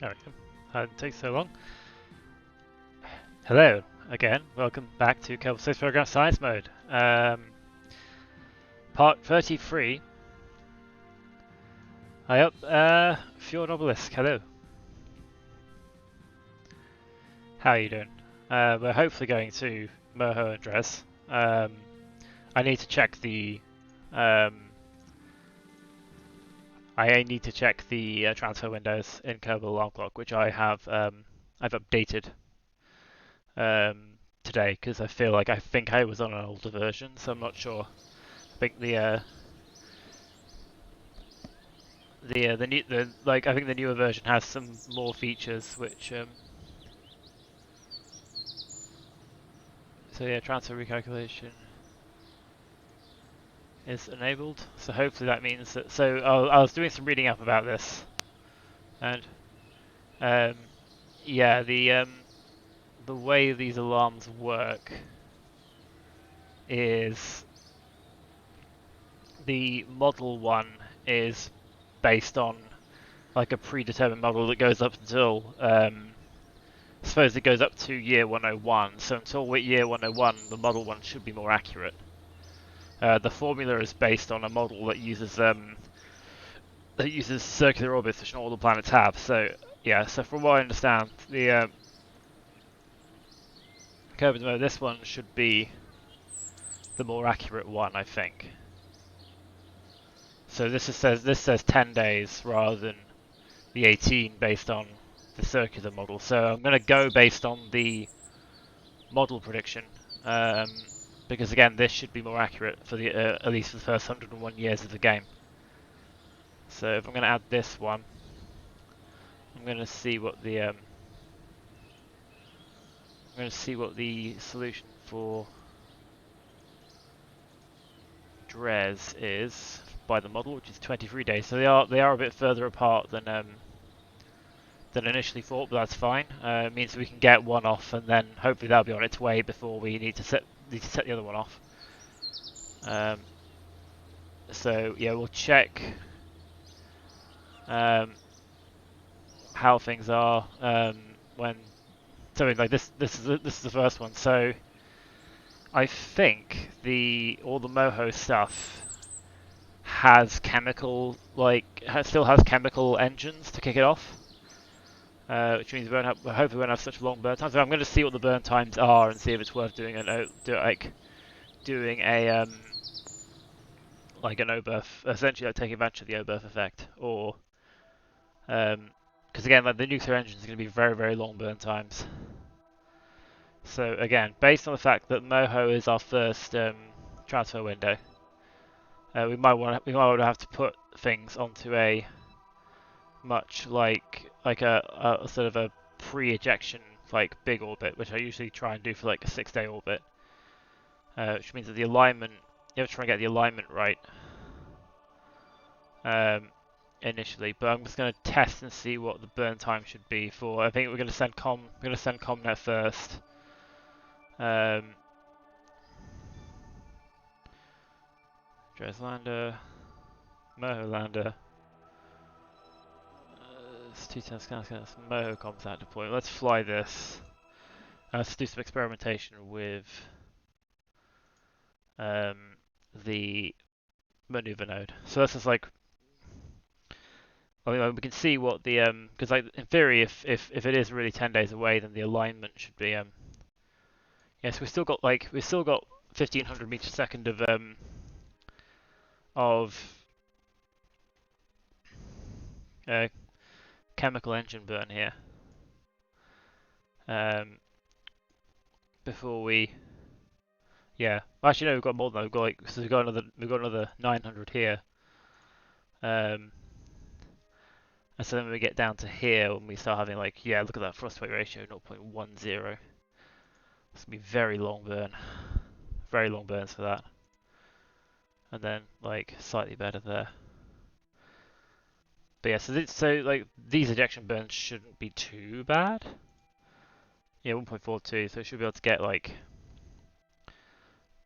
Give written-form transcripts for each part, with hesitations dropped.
There we go. How did it take so long? Hello again. Welcome back to Kerbal 6 Program Science Mode. Part 33. Hi up, Fjord Obelisk. Hello. How are you doing? We're hopefully going to Moho and Dres. I need to check the transfer windows in Kerbal Alarm Clock, which I have I've updated today because I think I was on an older version, so I'm not sure. I think the newer version has some more features which so yeah, transfer recalculation is enabled, so hopefully that means that. So I was doing some reading up about this, and yeah, the way these alarms work is the model one is based on like a predetermined model that goes up until I suppose it goes up to year 101. So until year 101, the model one should be more accurate. The formula is based on a model that uses circular orbits, which not all the planets have. So yeah, so from what I understand, the Kerbin mode, this one should be the more accurate one, I think. So this says 10 days rather than the 18 based on the circular model. So I'm going to go based on the model prediction, because again, this should be more accurate for the at least for the first 101 years of the game. So if I'm going to add this one, I'm going to see what the solution for Dres is by the model, which is 23 days. So they are a bit further apart than initially thought, but that's fine. It means we can get one off, and then hopefully that'll be on its way before we need to set the other one off. So yeah, we'll check how things are when. So like this is the first one. So I think all the Moho stuff has still has chemical engines to kick it off. Which means hopefully we won't have such long burn times. So I'm going to see what the burn times are and see if it's worth doing an O-berth, essentially like taking advantage of the O-berth effect, or because again, like the nuclear engine is going to be very, very long burn times. So again, based on the fact that Moho is our first transfer window, we might want to have to put things onto a much like a sort of a pre-ejection like big orbit, which I usually try and do for like a 6-day orbit, which means that the alignment, you have to try and get the alignment right initially. But I'm just going to test and see what the burn time should be for. I think we're going to send Comnet first. Dres lander, Moho lander. It's 210 Moho comms deployment. Let's fly this. Let's do some experimentation with the maneuver node. So this is like, I mean, we can see what the because like in theory, if it is really 10 days away, then the alignment should be yes, we've still got 1500 meters per second of chemical engine burn here. Before we, yeah, actually no, we've got more than that. We've got another 900 here. And so then when we get down to here, when we start having look at that thrust weight ratio, 0.10. It's gonna be very long burns for that. And then slightly better there. But yeah, so these ejection burns shouldn't be too bad. Yeah, 1.42, so we should be able to get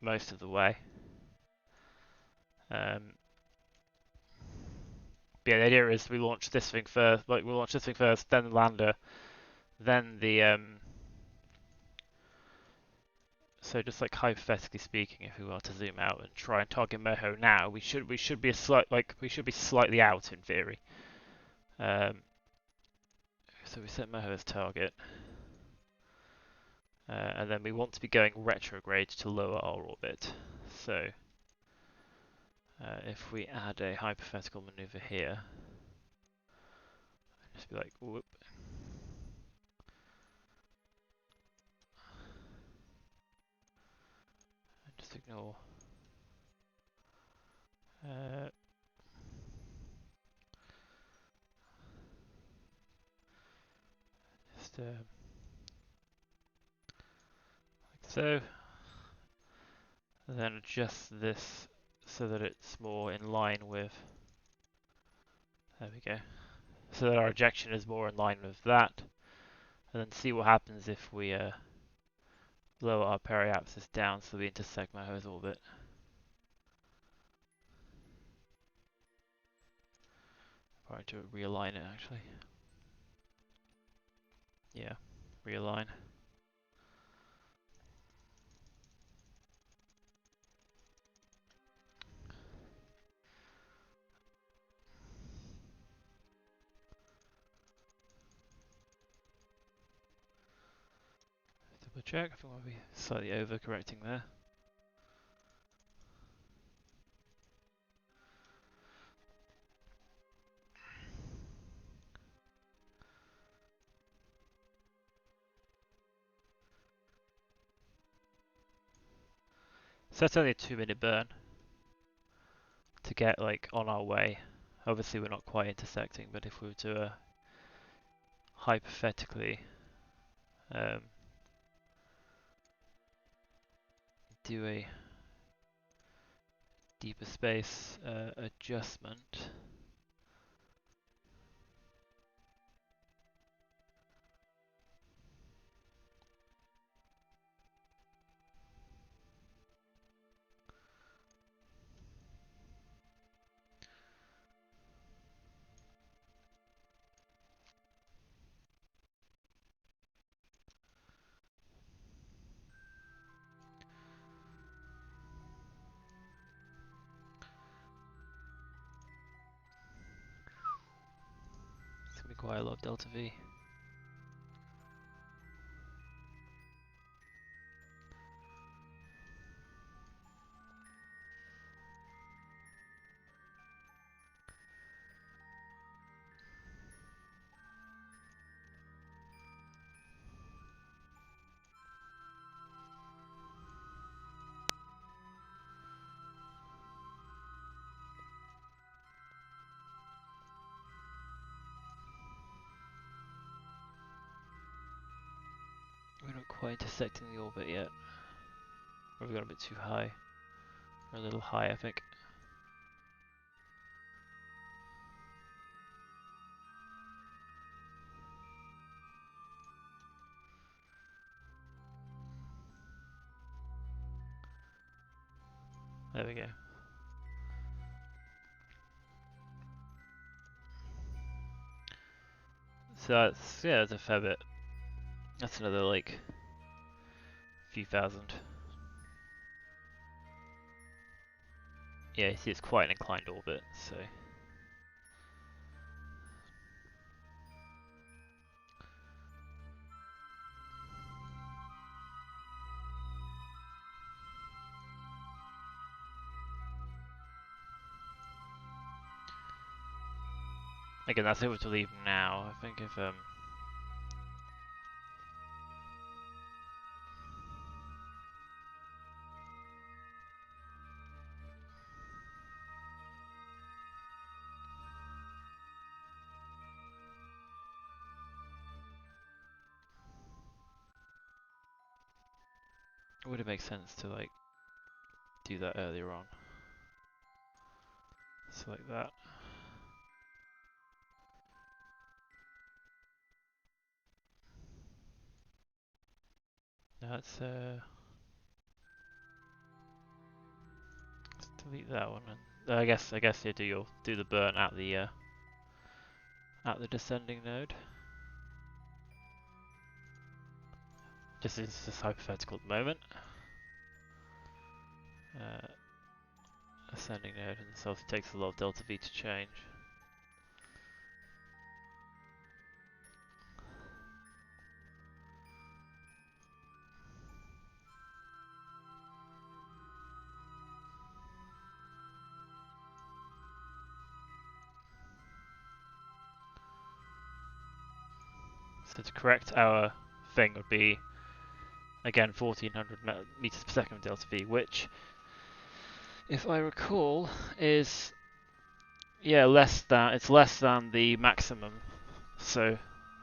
most of the way. But yeah, the idea is we launch this thing first, like we launch this thing first, then the lander, then the so just like hypothetically speaking, if we were to zoom out and try and target Moho now, we should be slightly out in theory. So we set Moho as target, and then we want to be going retrograde to lower our orbit. So if we add a hypothetical maneuver here, just be like whoop. Just ignore. Just like so. And then adjust this so that it's more in line with. There we go. So that our ejection is more in line with that. And then see what happens if we lower our periapsis down so we intersect Moho's orbit. Probably to realign it actually. Yeah, realign. Double check, I think we'll be slightly over-correcting there. So that's only a 2-minute burn to get like on our way. Obviously we're not quite intersecting, but if we were to hypothetically do a deeper space adjustment. It's gonna be quite a lot of delta V. We're not quite intersecting the orbit yet. Or we got a bit too high. Or a little high, I think. There we go. So that's, yeah, that's a fair bit. That's another like few thousand. Yeah, you see it's quite an inclined orbit, so. Again, that's if we were to leave now. I think if would it make sense to like do that earlier on? So like that. Now let's delete that one. And I guess you do the burn at the at the descending node. This is just hypothetical at the moment. Ascending node, and this also takes a lot of delta V to change. So to correct our thing would be, again, 1400 meters per second delta V, which, if I recall, is, yeah, it's less than the maximum. So I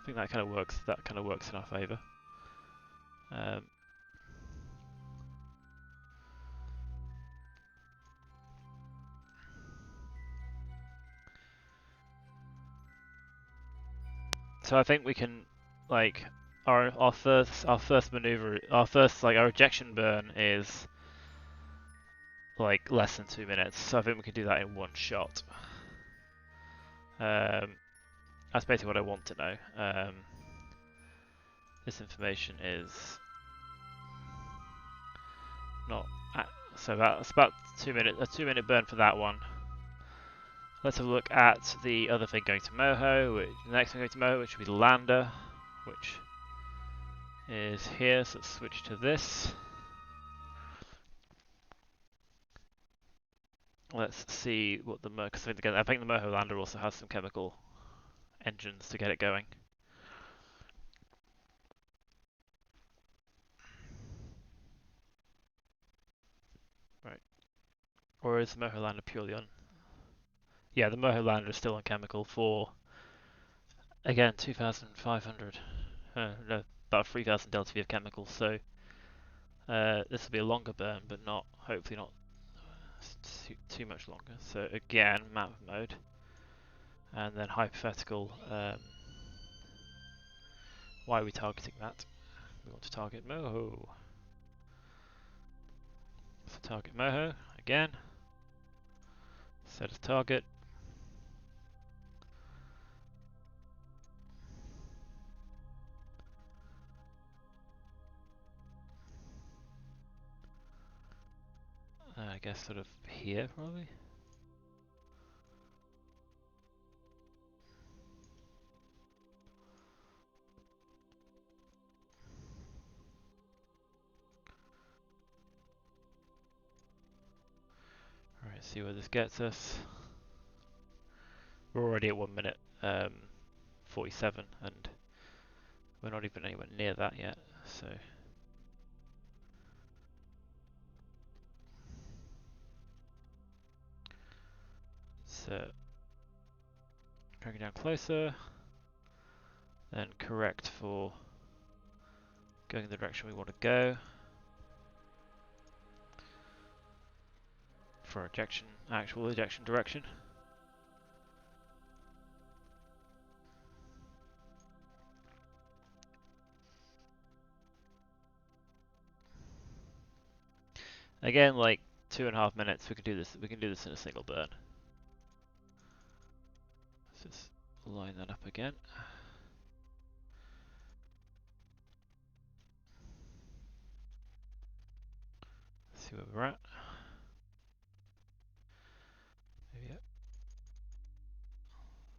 think that kind of works. That kind of works in our favour. So I think we can, like, our first maneuver, our ejection burn is like less than 2 minutes. So I think we can do that in one shot. That's basically what I want to know. This information is not so that's about 2 minutes. A 2 minute burn for that one. Let's have a look at the other thing going to Moho. The next thing going to Moho, which will be the lander, which is here. So let's switch to this. Let's see what the Moho. I think the Moho lander also has some chemical engines to get it going. Right. Or is the Moho lander purely on? Yeah, the Moho lander is still on chemical for, again, 2,500. No, about 3,000 delta V of chemical. So this will be a longer burn, but not, hopefully not too much longer. So again, map mode, and then hypothetical. Why are we targeting that? We want to target Moho. So target Moho again. Set as target. I guess sort of here probably. Alright, see where this gets us. We're already at 1 minute 47, and we're not even anywhere near that yet. So dragging down closer, then correct for going in the direction we want to go for ejection, actual ejection direction. Again, like 2.5 minutes, we can do this. We can do this in a single burn. Let's just line that up again. Let's see where we're at. Maybe a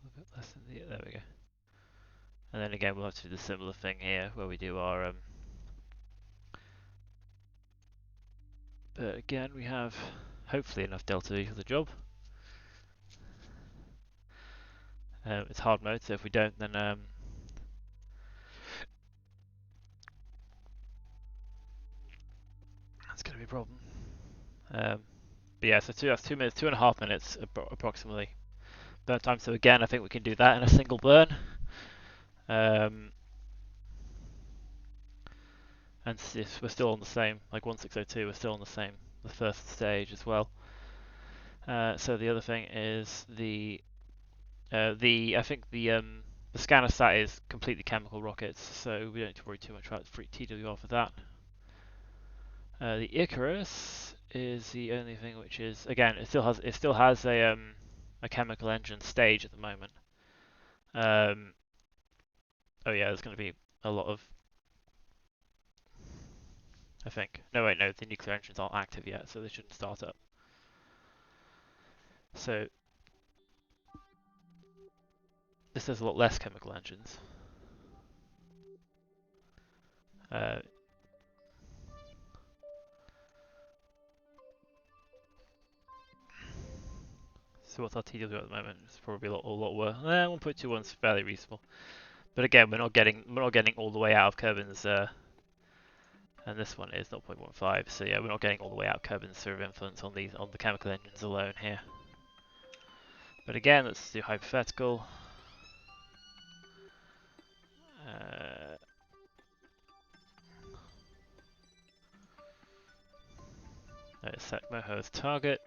little bit less than the. There we go. And then again, we'll have to do the similar thing here, where we do our. But again, we have hopefully enough delta V for the job. It's hard mode, so if we don't, then that's going to be a problem. But yeah, so that's 2 minutes, 2.5 minutes approximately burn time. So again, I think we can do that in a single burn. And we're still on the same, like 1602, we're still on the first stage as well. So the other thing is I think the scanner sat is completely chemical rockets, so we don't need to worry too much about TWR for that. The Icarus is the only thing which is, again, it still has a chemical engine stage at the moment. Oh yeah, there's going to be a lot of, I think. No wait, no, the nuclear engines aren't active yet, so they shouldn't start up. So this has a lot less chemical engines. So what's our TW at the moment? It's probably a lot worse. 1.21 is fairly reasonable. But again, we're not getting all the way out of Kerbin's, and this one is 0.15. So yeah, we're not getting all the way out of Kerbin's sphere of influence on the chemical engines alone here. But again, let's do hypothetical. Let's set Moho as target.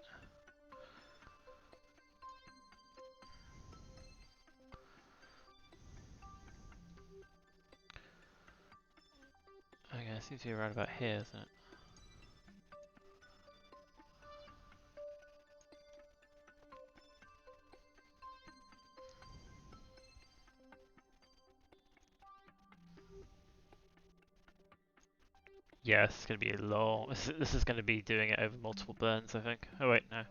Okay, it seems to be around about here, isn't it? Yeah, this is going to be a long. This is going to be doing it over multiple burns, I think. Oh wait, no.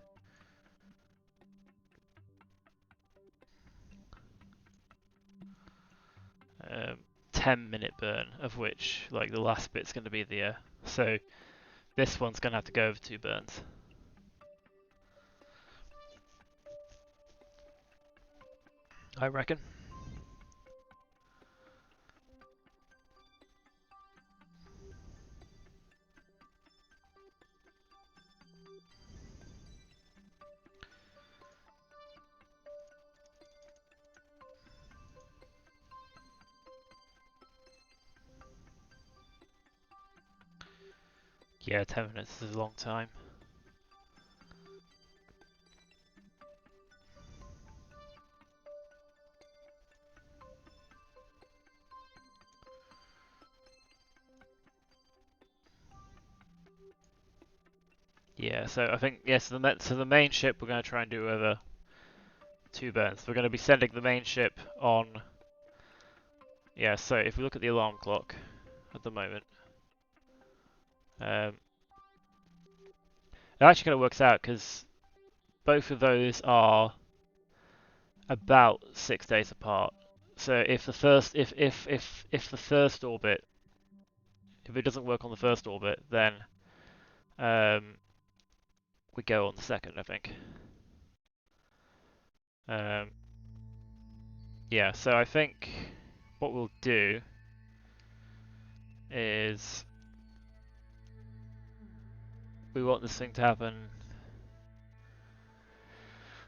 10-minute burn, of which like the last bit's going to be the. So this one's going to have to go over 2 burns. I reckon. Yeah, 10 minutes is a long time. Yeah, so I think yes. So the main ship we're going to try and do over 2 burns. We're going to be sending the main ship on. Yeah, so if we look at the alarm clock at the moment, it actually kind of works out because both of those are about 6 days apart. So if the first if the first orbit, if it doesn't work on the first orbit, then we go on the second, I think. Yeah, so I think what we'll do is we want this thing to happen.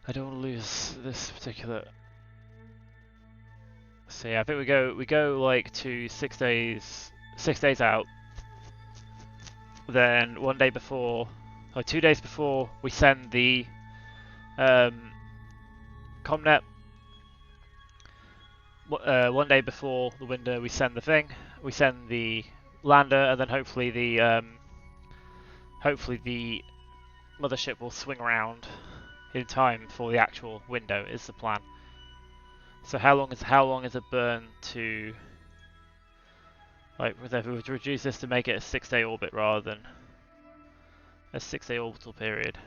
I don't want to lose this particular. So yeah, I think we go like to 6 days out. Then 1 day before, or 2 days before, we send the Comnet. 1 day before the window, we send the thing. We send the lander, and then hopefully the mothership will swing around in time for the actual window. Is the plan. So how long is a burn to like if we were to reduce this to make it a 6-day orbit rather than a 6-day orbital period?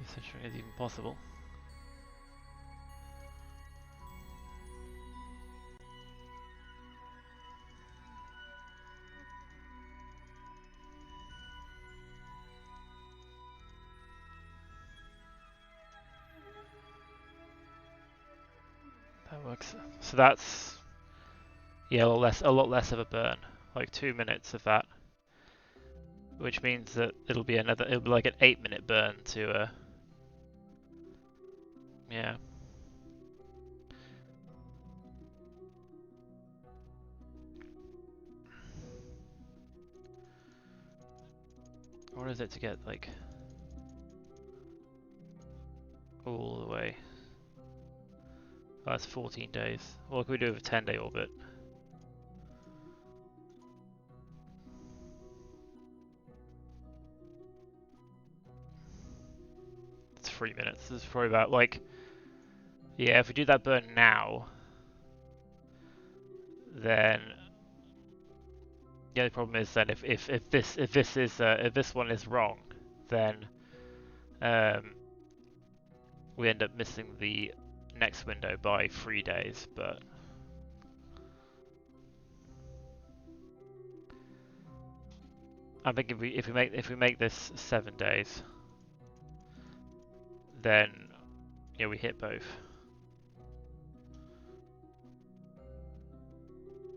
This is even possible. That works. So that's yeah, a lot less of a burn, like 2 minutes of that, which means that it'll be like an 8-minute burn to yeah. What is it to get like all the way? Oh, that's 14 days. What can we do with a 10-day orbit? It's 3 minutes. This is probably about like, yeah, if we do that burn now, then the only problem is then if this one is wrong, then we end up missing the next window by 3 days. But I think if we make this 7 days, then yeah, we hit both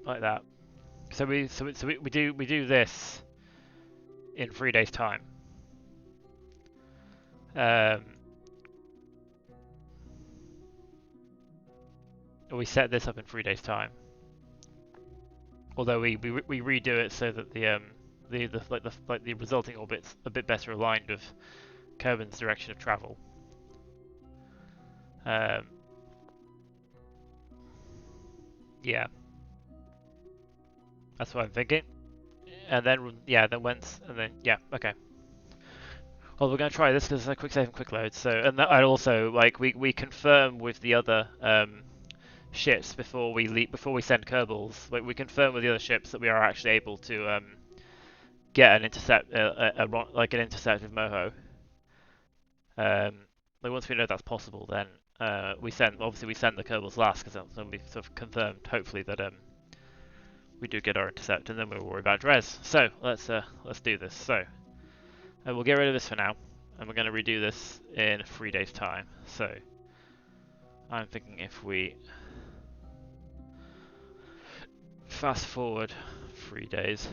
like that. So we do this in 3 days time. We set this up in 3 days time. Although we redo it so that the resulting orbit's a bit better aligned with Kerbin's direction of travel. Yeah, that's what I'm thinking. And then yeah, okay. Well, we're going to try this because it's a quick save and quick load. So and also like we confirm with the other ships before we send Kerbals. Like we confirm with the other ships that we are actually able to get an intercept, like an intercept with Moho. Like once we know that's possible, then we send the Kerbals last because that's when we sort of confirmed, hopefully, that we do get our intercept, and then we'll worry about Dres. So let's do this. So we'll get rid of this for now, and we're going to redo this in 3 days' time. So I'm thinking if we fast forward 3 days.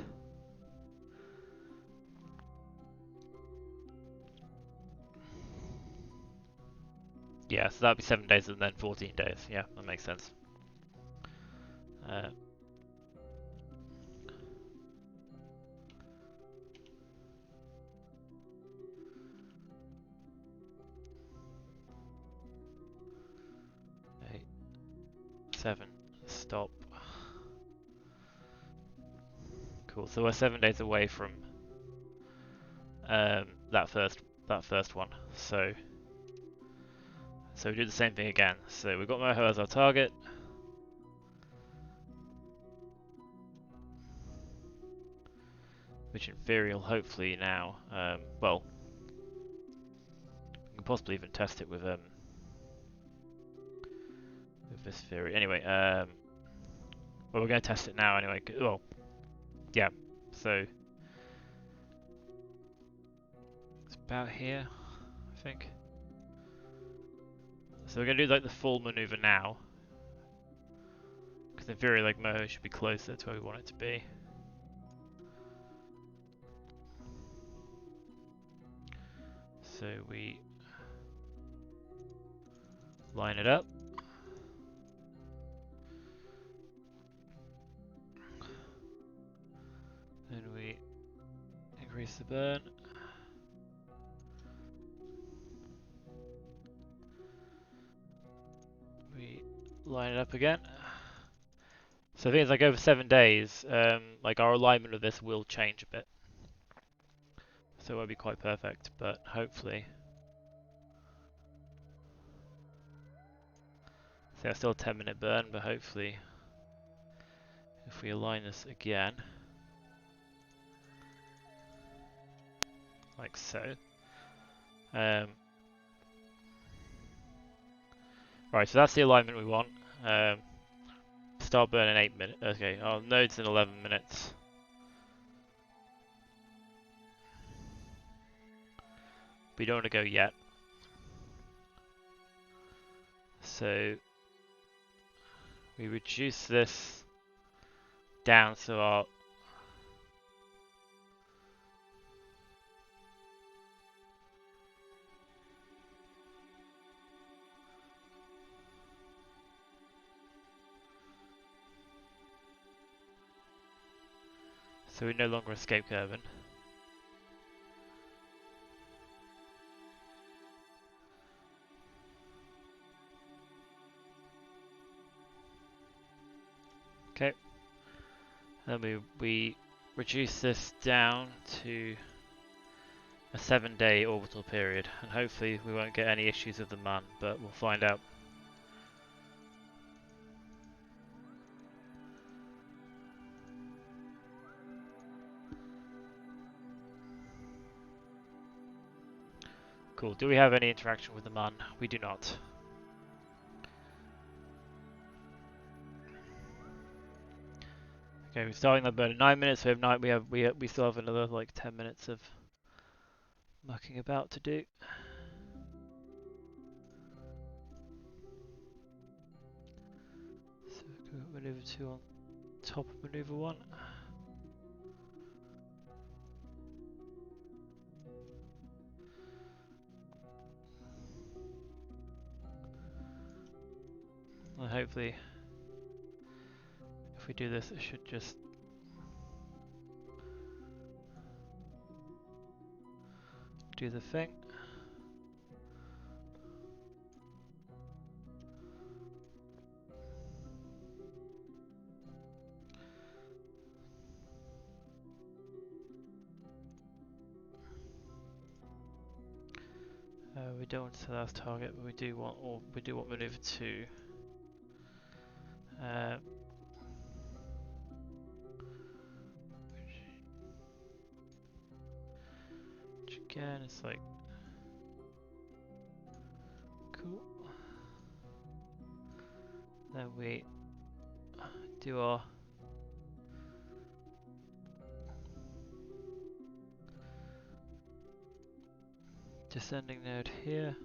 Yeah, so that'd be 7 days and then 14 days. Yeah, that makes sense. 8, 7, stop. Cool. So we're 7 days away from that first one. So we do the same thing again. So we've got Moho as our target. Which in theory will hopefully now, well, we can possibly even test it with this theory. Anyway, well, we're going to test it now anyway. Well, yeah. So it's about here, I think. So we're going to do like the full maneuver now, because in theory, like Moho should be closer to where we want it to be. So we line it up. Then we increase the burn. We line it up again. So I think it's like over 7 days, like our alignment of this will change a bit. So it won't be quite perfect, but hopefully. So it's still a 10-minute burn, but hopefully if we align this again, like so. Right, so that's the alignment we want. Start burn in 8 minutes. Okay, our node's in 11 minutes. We don't want to go yet. So we reduce this down so our so we no longer escape Kerbin. Okay. Then we reduce this down to a 7-day orbital period, and hopefully we won't get any issues with the man, but we'll find out. Cool. Do we have any interaction with the man? We do not. Okay, we're starting that burn in 9 minutes. We still have another like 10 minutes of mucking about to do. So we've got maneuver 2 on top of maneuver 1. Well, hopefully, if we do this, it should just do the thing. We don't want to set that as target, but we do want maneuver 2. Which again is like cool. Then we do our descending node here.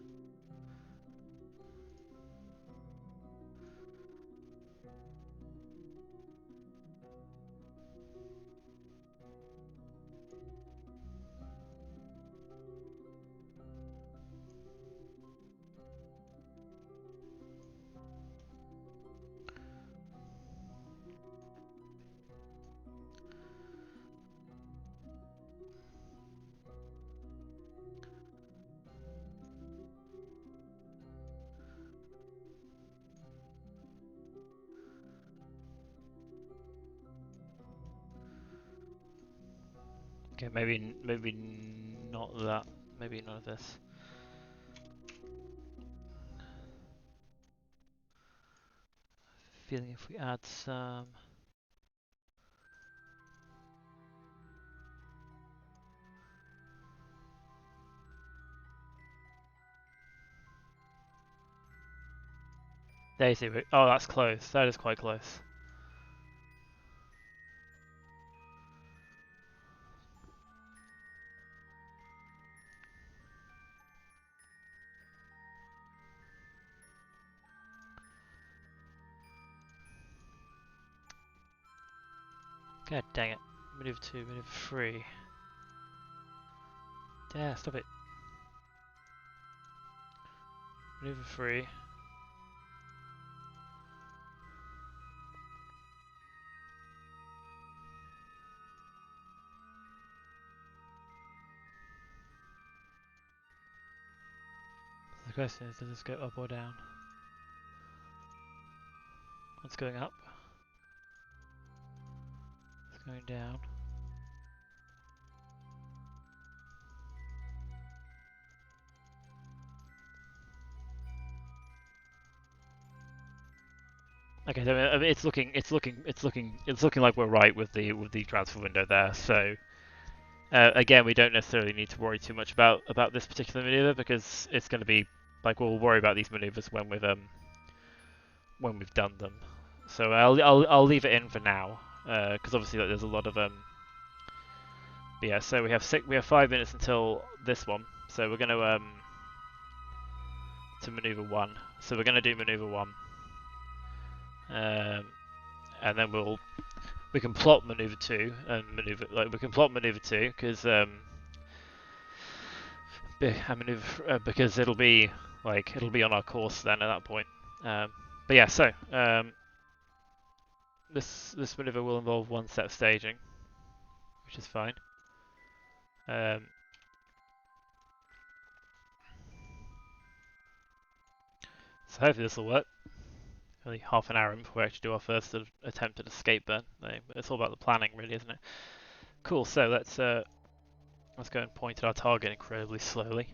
Okay, maybe not that. Maybe none of this. Feeling if we add some Daisy. Oh, that's close. That is quite close. God dang it. Maneuver 2, maneuver 3. Yeah, stop it. Maneuver 3. The question is, does this go up or down? It's going up. It's going down. Okay, so I mean, it's looking like we're right with the transfer window there. So again, we don't necessarily need to worry too much about this particular maneuver because it's going to be like we'll worry about these maneuvers when we've done them. So I'll leave it in for now because obviously like, there's a lot of But yeah, so we have 5 minutes until this one. So we're going to maneuver 1. So we're going to do maneuver 1. And then we can plot maneuver 2 and we can plot maneuver 2 because because it'll be on our course then at that point. But yeah, so this maneuver will involve 1 set of staging, which is fine. So hopefully this will work. Only half an hour in before we actually do our first sort of attempt at escape burn. It's all about the planning, really, isn't it? Cool. So let's go and point at our target incredibly slowly.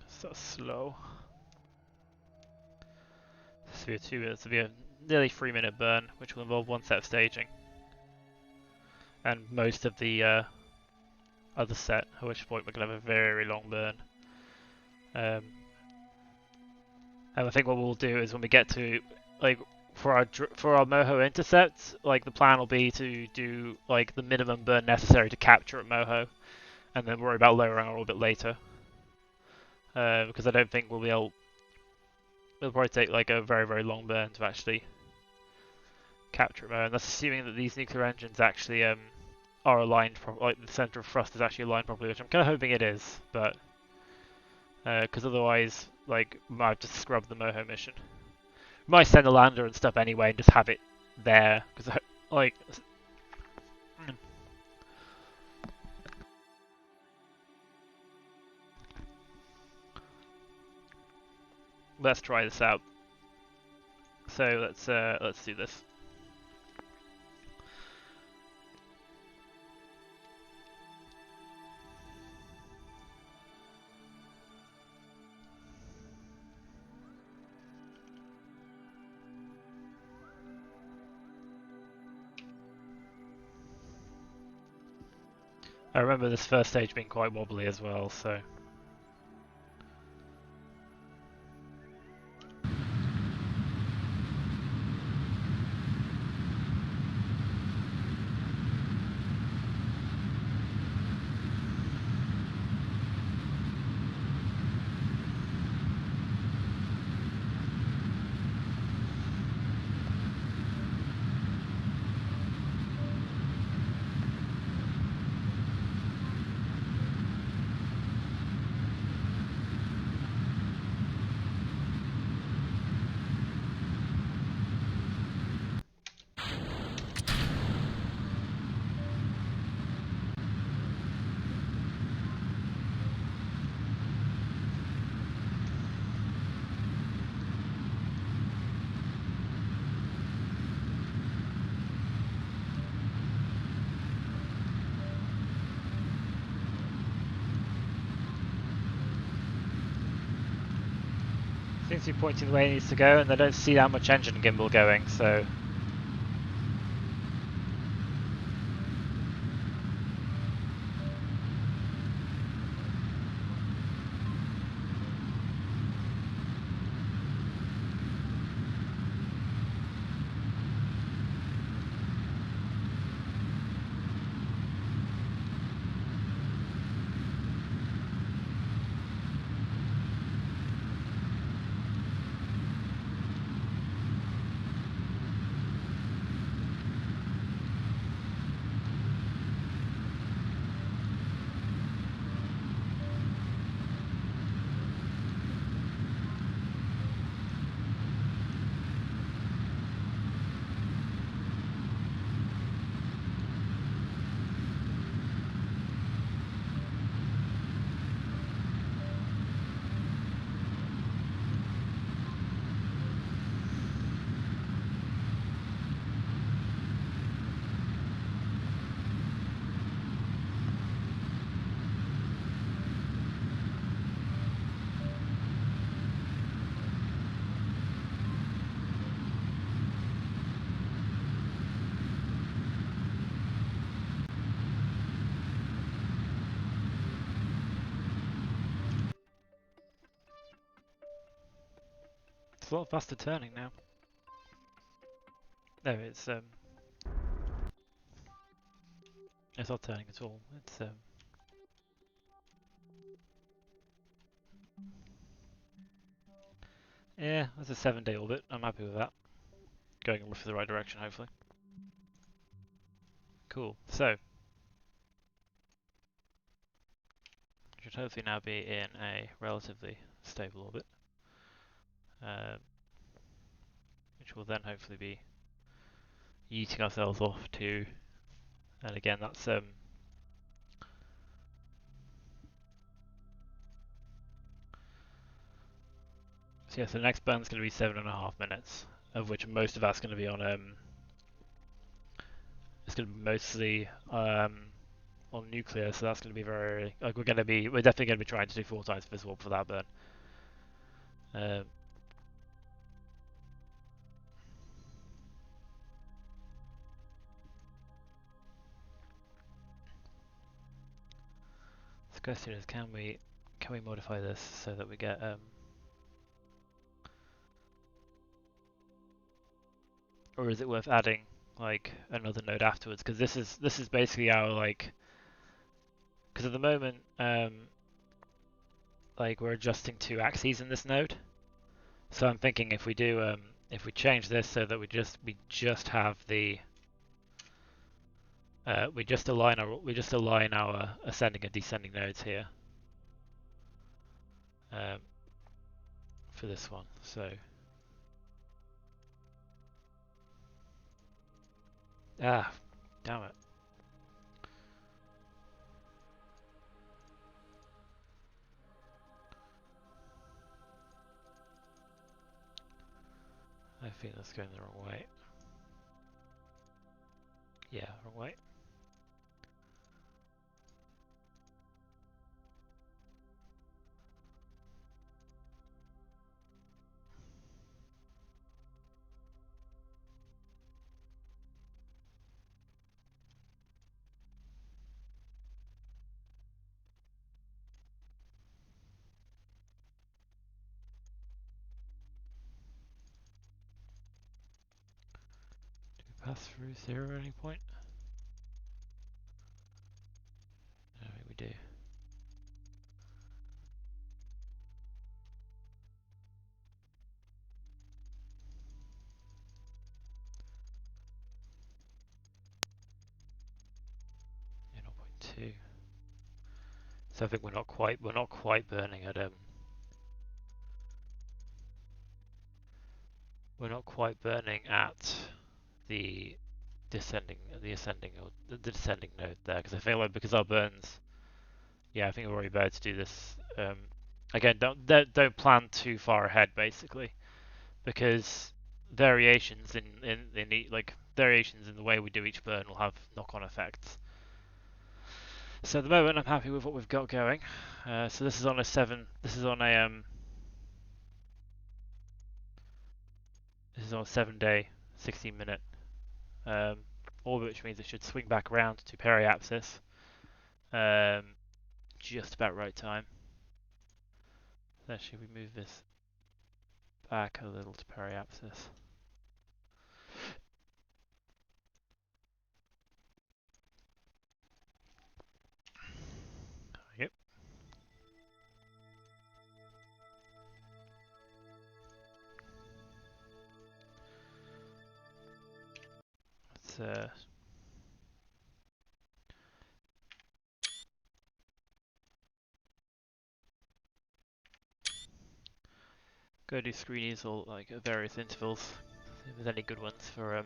So slow. This will be a 2 minutes. This will be a nearly 3-minute burn, which will involve one set of staging, and most of the other set. At which point we're gonna have a very long burn. And I think what we'll do is when we get to like for our Moho intercepts, like the plan will be to do like the minimum burn necessary to capture at Moho, and then worry about lowering our orbit later. Because I don't think we'll be able. It'll probably take like a very long burn to actually capture at Moho, and that's assuming that these nuclear engines actually are aligned, like the center of thrust is actually aligned properly, which I'm kind of hoping it is, but because otherwise, like, we might have to scrub the Moho mission. We might send a lander and stuff anyway, and just have it there, because like. Let's try this out. So let's do this. I remember this first stage being quite wobbly as well, so. Seems to be pointing the way it needs to go, and I don't see that much engine gimbal going, so. It's a lot faster turning now. No, it's not turning at all. It's yeah, that's a 7-day orbit. I'm happy with that. Going in roughly the right direction, hopefully. Cool. So, should hopefully now be in a relatively stable orbit, which will then hopefully be yeeting ourselves off to, and again that's So yeah, so the next burn's going to be 7.5 minutes, of which most of that's going to be on it's going to be mostly on nuclear. So that's going to be very like we're definitely going to be trying to do 4 times visible for that burn. The question is, can we modify this so that we get or is it worth adding like another node afterwards? Because this is basically our like, because at the moment like we're adjusting 2 axes in this node. So I'm thinking if we do if we change this so that we just have the we just align our ascending and descending nodes here for this one. So damn it. I think that's going the wrong way. Yeah, wrong way. Do we pass through 0 at any point? No, we do. Yeah, 0.2. So I think we're not quite burning at we're not quite burning at the ascending or the descending node there, because I feel like because our burns, yeah, I think we're already about to do this. Again, don't plan too far ahead, basically, because variations variations in the way we do each burn will have knock-on effects. So at the moment, I'm happy with what we've got going. So this is on a 7-day, 16-minute orbit, which means it should swing back around to periapsis just about right time. Then should we move this back a little to periapsis? Yep. Let's go do screenies all like at various intervals. See if there's any good ones for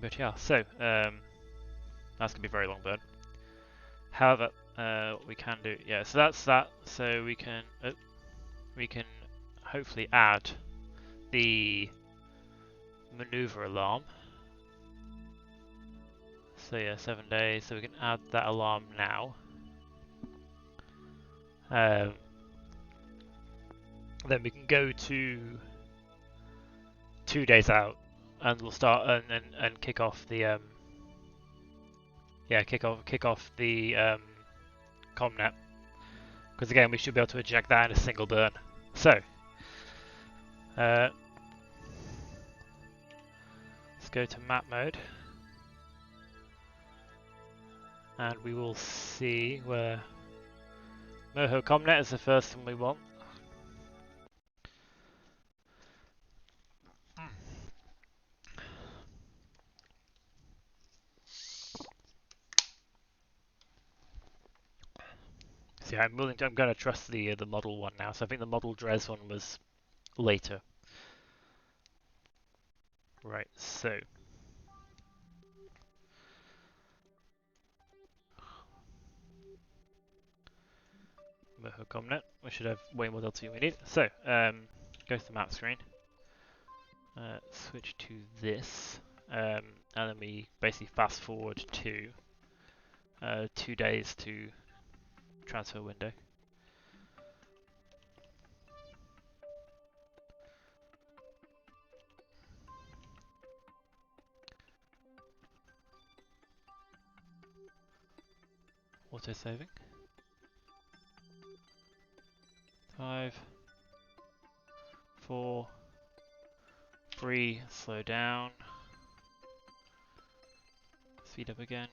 But yeah, so that's gonna be a very long burn. However, what we can do, yeah, so that's that. So we can hopefully add the maneuver alarm. So yeah, 7 days. So we can add that alarm now. Then we can go to 2 days out, and we'll start and kick off the kick off the Comnet, because again we should be able to eject that in a single burn. So let's go to map mode, and we will see where Moho Comnet is the first one we want. So yeah, I'm going to trust the model one now. So I think the model Dres one was later. Right. So Moho Comnet. We should have way more delta than we need. So, go to the map screen. Switch to this, and then we basically fast forward to 2 days to transfer window. Auto saving. 5, 4, 3, slow down. Speed up again.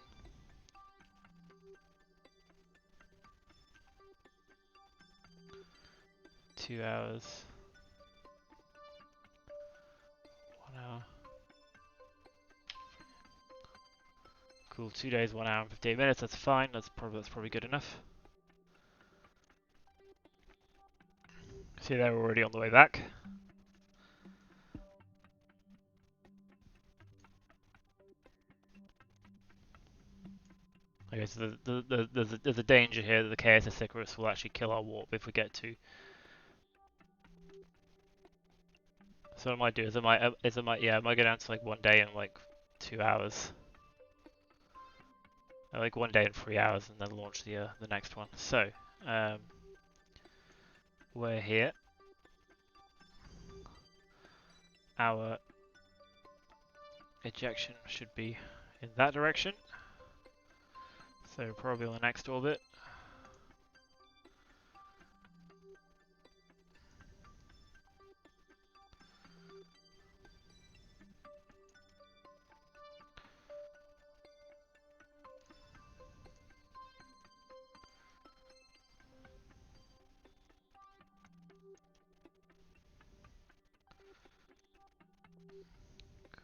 2 hours. 1 hour. Cool, 2 days, 1 hour and 58 minutes, that's fine, that's probably good enough. See, they're already on the way back. Okay, so there's a danger here that the KSS Icarus will actually kill our warp if we get to. So what I might do is I might go down to like 1 day and like 2 hours. Like 1 day and 3 hours, and then launch the next one. So we're here. Our ejection should be in that direction. So probably on the next orbit.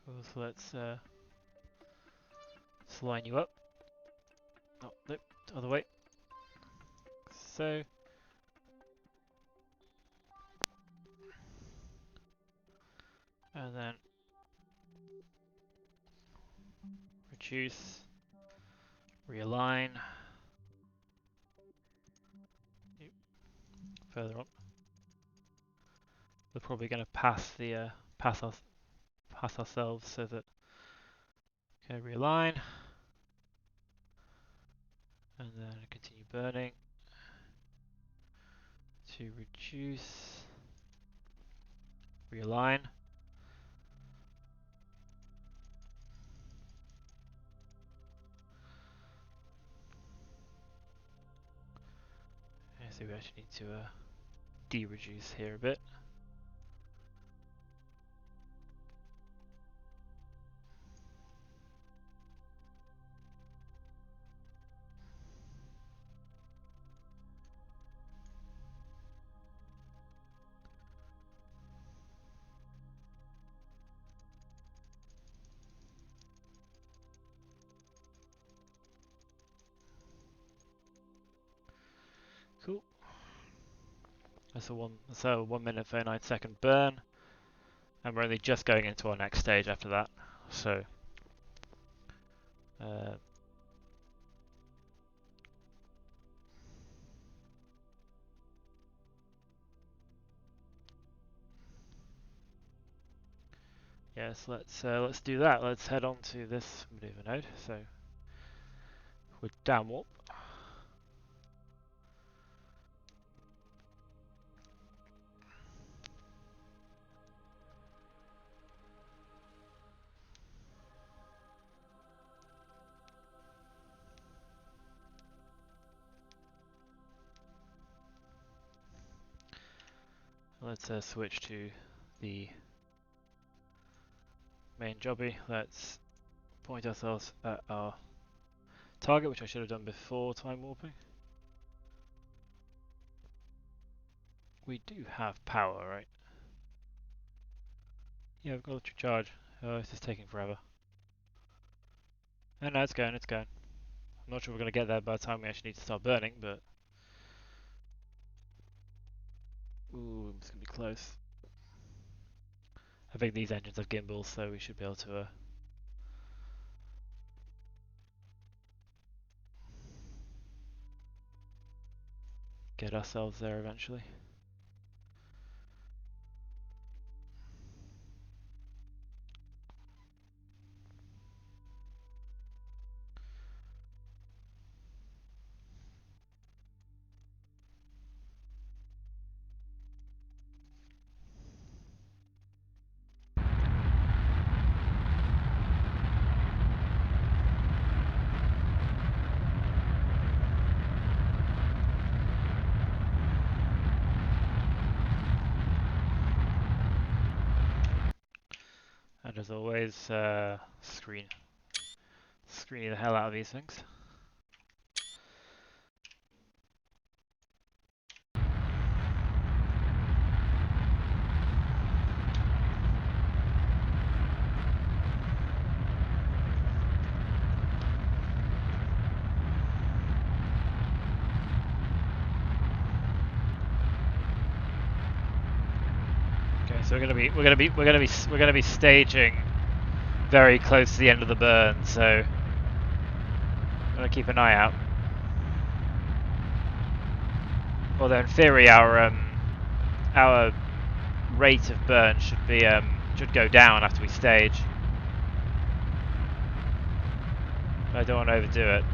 Cool, so let's line you up. Oh, nope, other way. So and then reduce, realign, further up. We're probably going to pass the pass ourselves so that okay, realign, and then continue burning to reduce, realign. Okay, so we actually need to de-reduce here a bit. Cool. That's a 1 minute 39-second burn, and we're only just going into our next stage after that. So yes, let's do that. Let's head on to this maneuver node. So we're down warp. Let's switch to the main jobby. Let's point ourselves at our target, which I should have done before time warping. We do have power, right? Yeah, we've got to charge. Oh, this is taking forever. Oh, no, it's going, it's going. I'm not sure we're going to get there by the time we actually need to start burning, but... Ooh, it's going to be close. I think these engines have gimbals, so we should be able to... get ourselves there eventually. And as always, screening the hell out of these things. So we're gonna be staging very close to the end of the burn, so I'm gonna keep an eye out. Although in theory our rate of burn should go down after we stage. But I don't want to overdo it.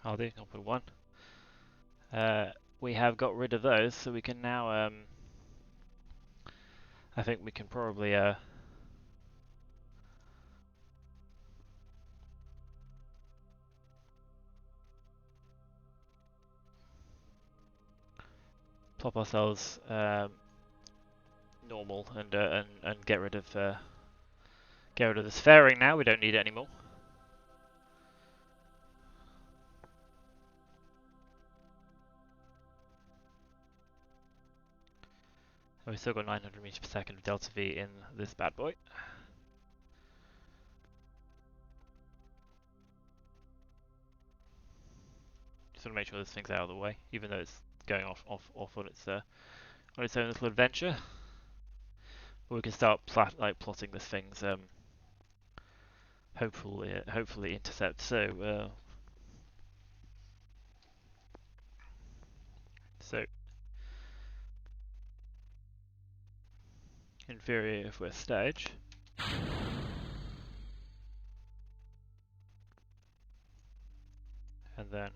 I'll do. I'll put 1. We have got rid of those, so we can now. I think we can probably. Plop ourselves normal and get rid of this fairing now. We don't need it anymore. And we've still got 900 meters per second of delta V in this bad boy. Just want to make sure this thing's out of the way, even though it's going off on its own little adventure. But we can start plotting this thing's hopefully intercept. So inferior if we're stage. And then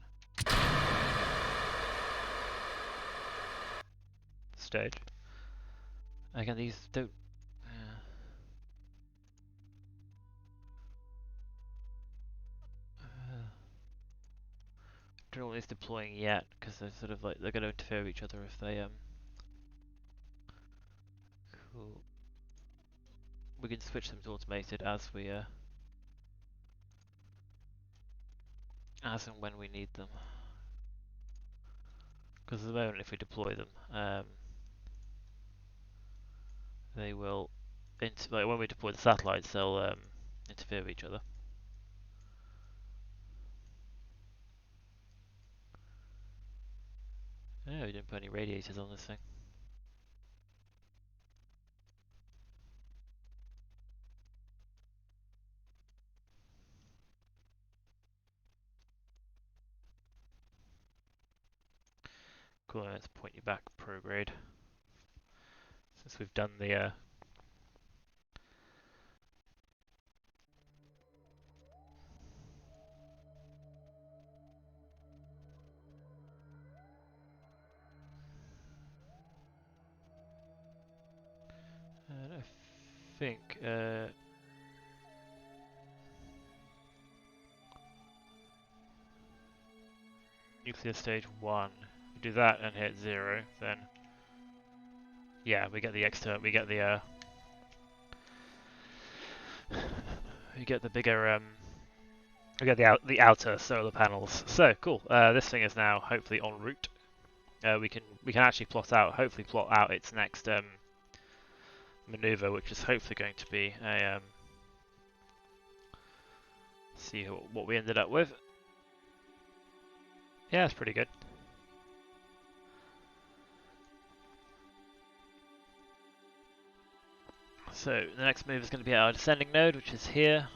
stage. Again, these don't. Don't know what it's deploying yet, because they're sort of like they're going to interfere with each other if they Cool. We can switch them to automated as and when we need them. Because at the moment, if we deploy them, they will, like when we deploy the satellites, they'll interfere with each other. Yeah, we didn't put any radiators on this thing. Cool, let's point you back prograde. Since we've done the think nuclear stage 1. We do that and hit 0, then yeah, we get the external. We get the bigger we get the outer solar panels. So cool. This thing is now hopefully en route. We can actually hopefully plot out its next maneuver, which is hopefully going to be a see what we ended up with. Yeah, it's pretty good. So the next move is going to be our descending node, which is here.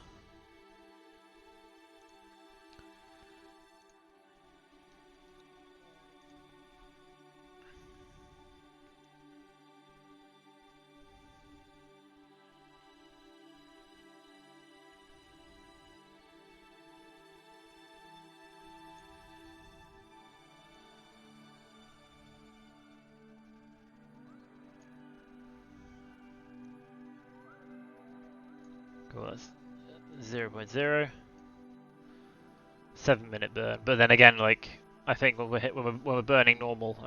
Cool, that's 0.0. 7-minute burn, but then again, like I think when we're burning normal,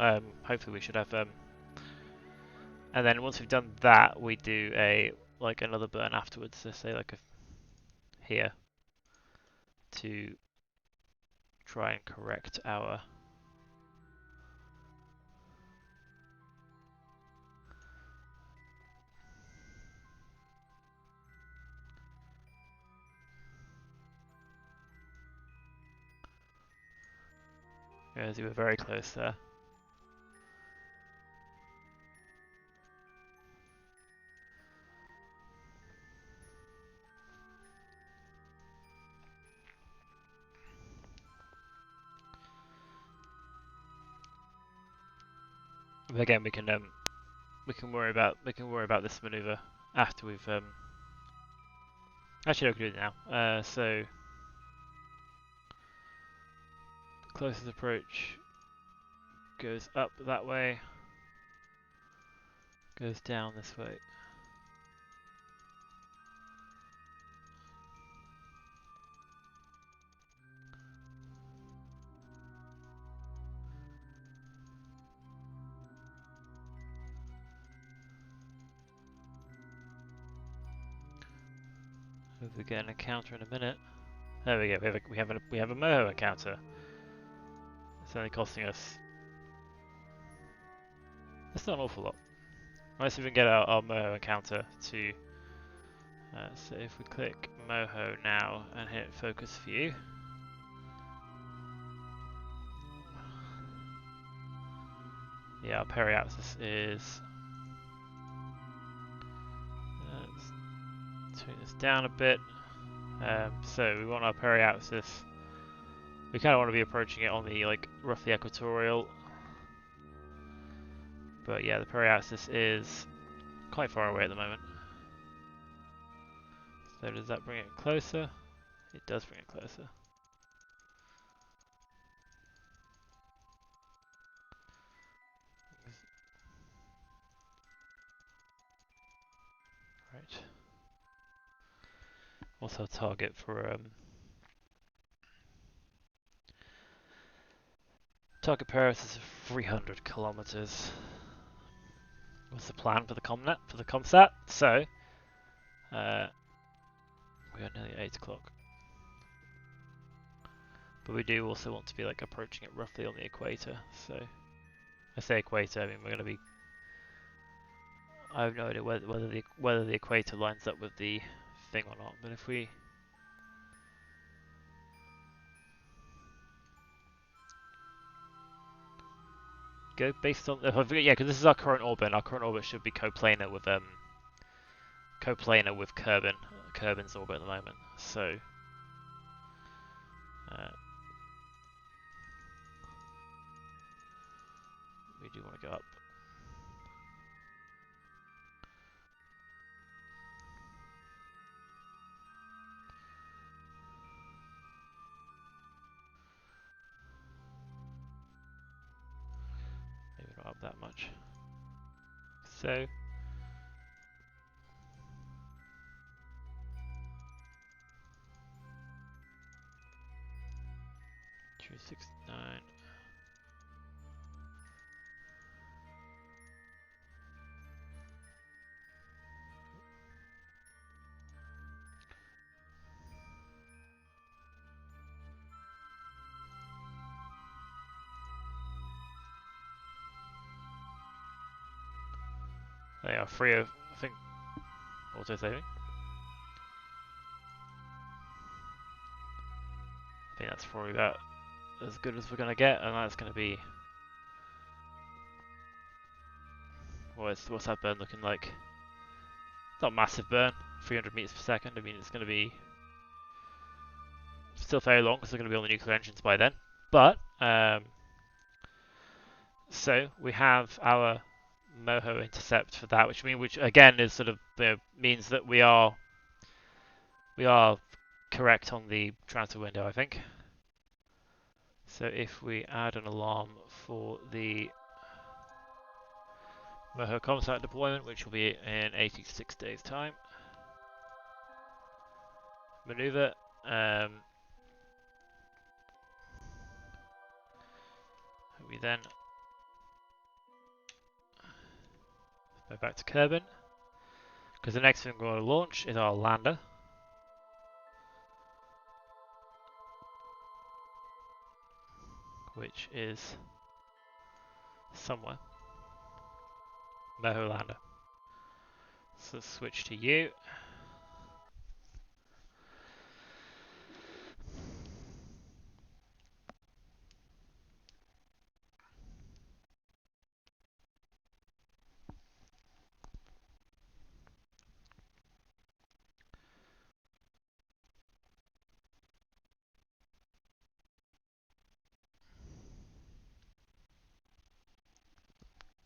hopefully we should have and then once we've done that, we do another burn afterwards. So say like here to try and correct our As we were very close there. But again, we can worry about this maneuver after we've actually I can do it now. So closest approach goes up that way, goes down this way. If we get an encounter in a minute. There we go. We have a Moho encounter. It's only costing us. It's not an awful lot. Let's see if we can get our Moho encounter to. So if we click Moho now and hit focus view. Yeah, our periapsis is. Let's turn this down a bit. So we want our periapsis. We kind of want to be approaching it on the roughly equatorial. But yeah, the periapsis is quite far away at the moment. So does that bring it closer? It does bring it closer. Right. Also target for target periapsis of 300 kilometers. What's the plan for the Comnet, for the Comsat? So we are nearly 8 o'clock. But we do also want to be approaching it roughly on the equator. So I say equator, I mean we're going to be. I have no idea whether the equator lines up with the thing or not. But if we go based on yeah, because this is our current orbit. And our current orbit should be coplanar with Kerbin. Kerbin's orbit at the moment. So we do want to go up. Maybe not up that much. So 69. They are free of, I think, auto saving. I think that's probably about as good as we're going to get, and that's going to be... what's that burn looking like? It's not a massive burn, 300 meters per second. I mean, it's going to be still very long because they're going to be on the nuclear engines by then. But, so we have our Moho intercept for that, which again is sort of means that we are correct on the transfer window, I think. So if we add an alarm for the Moho comsat deployment, which will be in 86 days' time, maneuver. We then go back to Kerbin, because the next thing we're going to launch is our lander. Which is somewhere. Moho lander. So switch to U.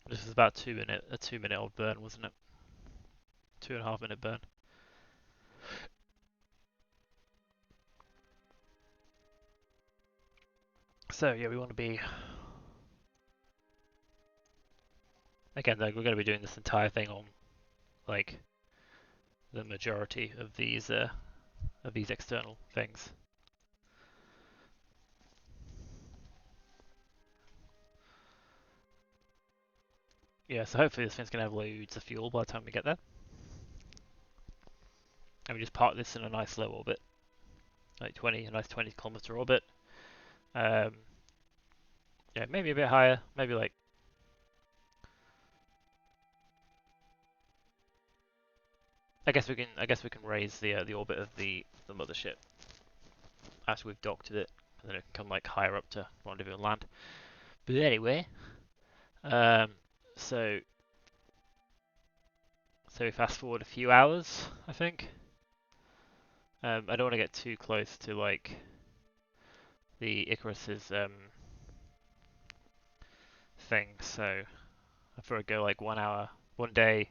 This was about a 2 minute old burn, wasn't it? 2.5 minute burn. So yeah, we want to be, again, like, we're going to be doing this entire thing on like the majority of these external things. Yeah, so hopefully this thing's going to have loads of fuel by the time we get there. And we just park this in a nice low orbit, like a nice 20 kilometer orbit. Yeah, maybe a bit higher, maybe like, I guess we can raise the orbit of the mothership after we've docked it, and then it can come like higher up to rendezvous and land. But anyway, so we fast forward a few hours, I think. I don't want to get too close to like the Icarus's thing, so I thought I'd go like 1 hour, 1 day.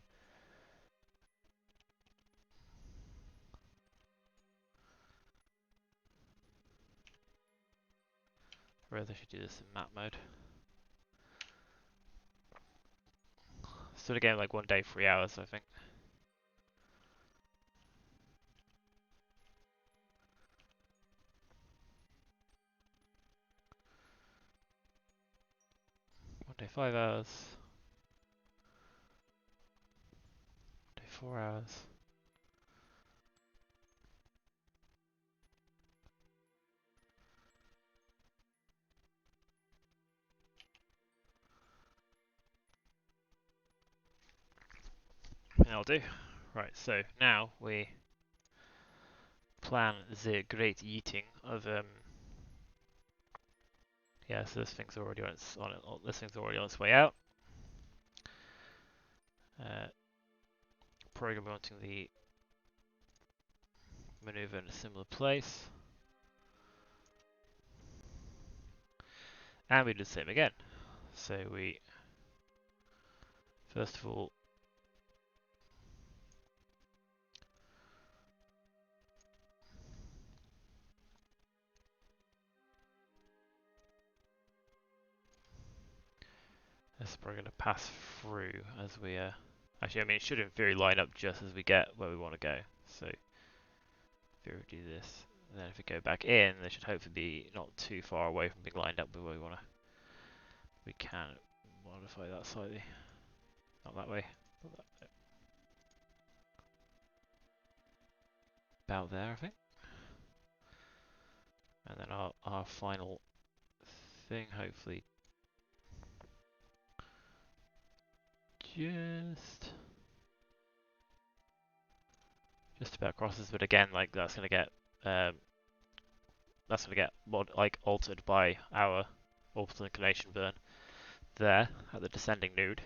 Or I should do this in map mode. So again, like 1 day, 3 hours, I think. One day, 5 hours. 1 day, 4 hours. That'll do. Right, so now we plan the great eating of yeah, so this thing's already on its way out. Probably gonna be wanting the maneuver in a similar place. And we do the same again. So we first of all this is probably going to pass through as we actually, I mean, it should in theory line up just as we get where we want to go. So if we do this, And then if we go back in, they should hopefully be not too far away from being lined up with where we want to. We can modify that slightly. Not that way. Not that way. About there, I think. And then our final thing, hopefully, just about crosses, but again, like that's gonna get altered by our orbital inclination burn there at the descending node.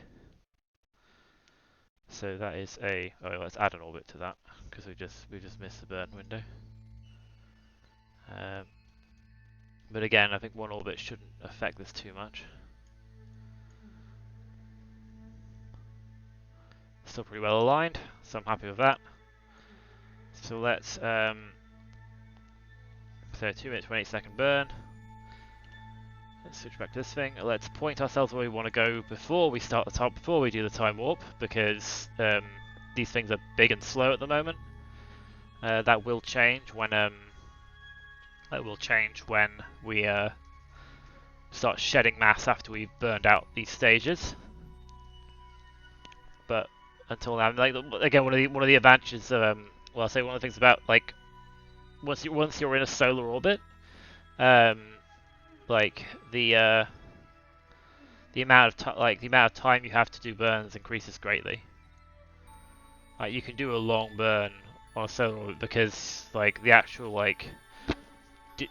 So that is a let's add an orbit to that because we just missed the burn window. But again, I think one orbit shouldn't affect this too much. Still pretty well aligned, so I'm happy with that. So let's so 2 minute 28-second burn. Let's switch back to this thing. Let's point ourselves where we want to go before we start the top, before we do the time warp, because these things are big and slow at the moment. That will change when we start shedding mass after we've burned out these stages. But until now, like again, one of the advantages, well, I'll say one of the things about like once you're in a solar orbit, like the amount of time you have to do burns increases greatly. Like you can do a long burn on a solar orbit because like the actual like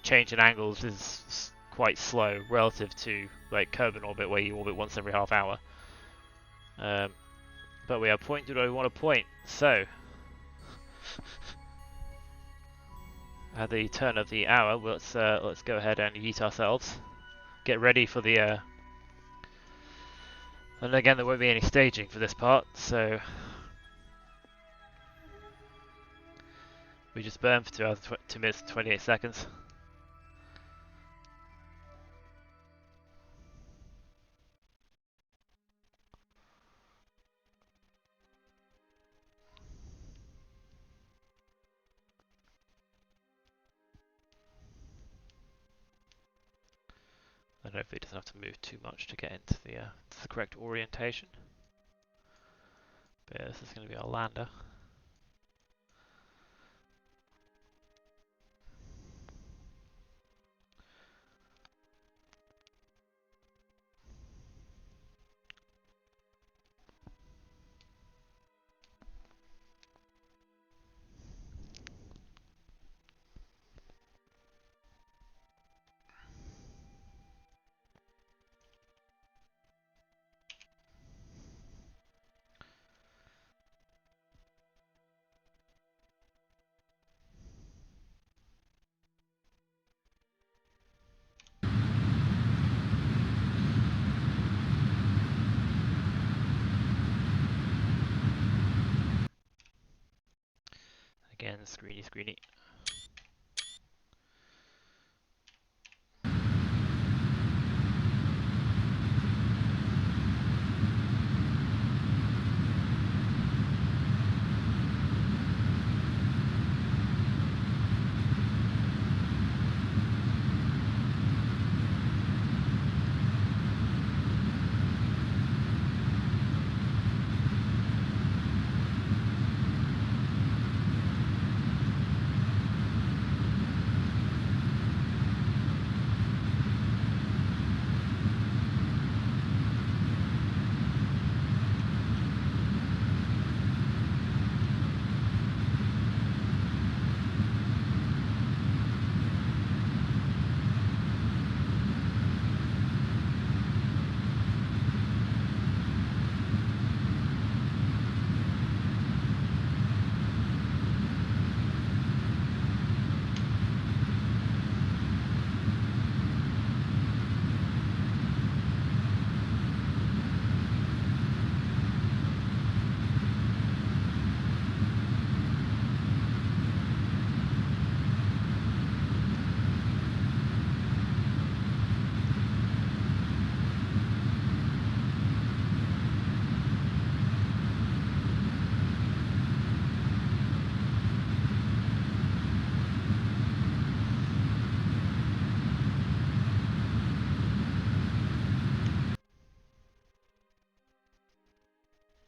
change in angles is quite slow relative to like Kerbin orbit where you orbit once every half hour. But we are pointed where we want to point, so at the turn of the hour, let's go ahead and yeet ourselves. Get ready for the and again there won't be any staging for this part, so we just burn for 2 minutes and 28 seconds. And hopefully it doesn't have to move too much to get into the correct orientation. But yeah, this is going to be our lander. Again, screeny.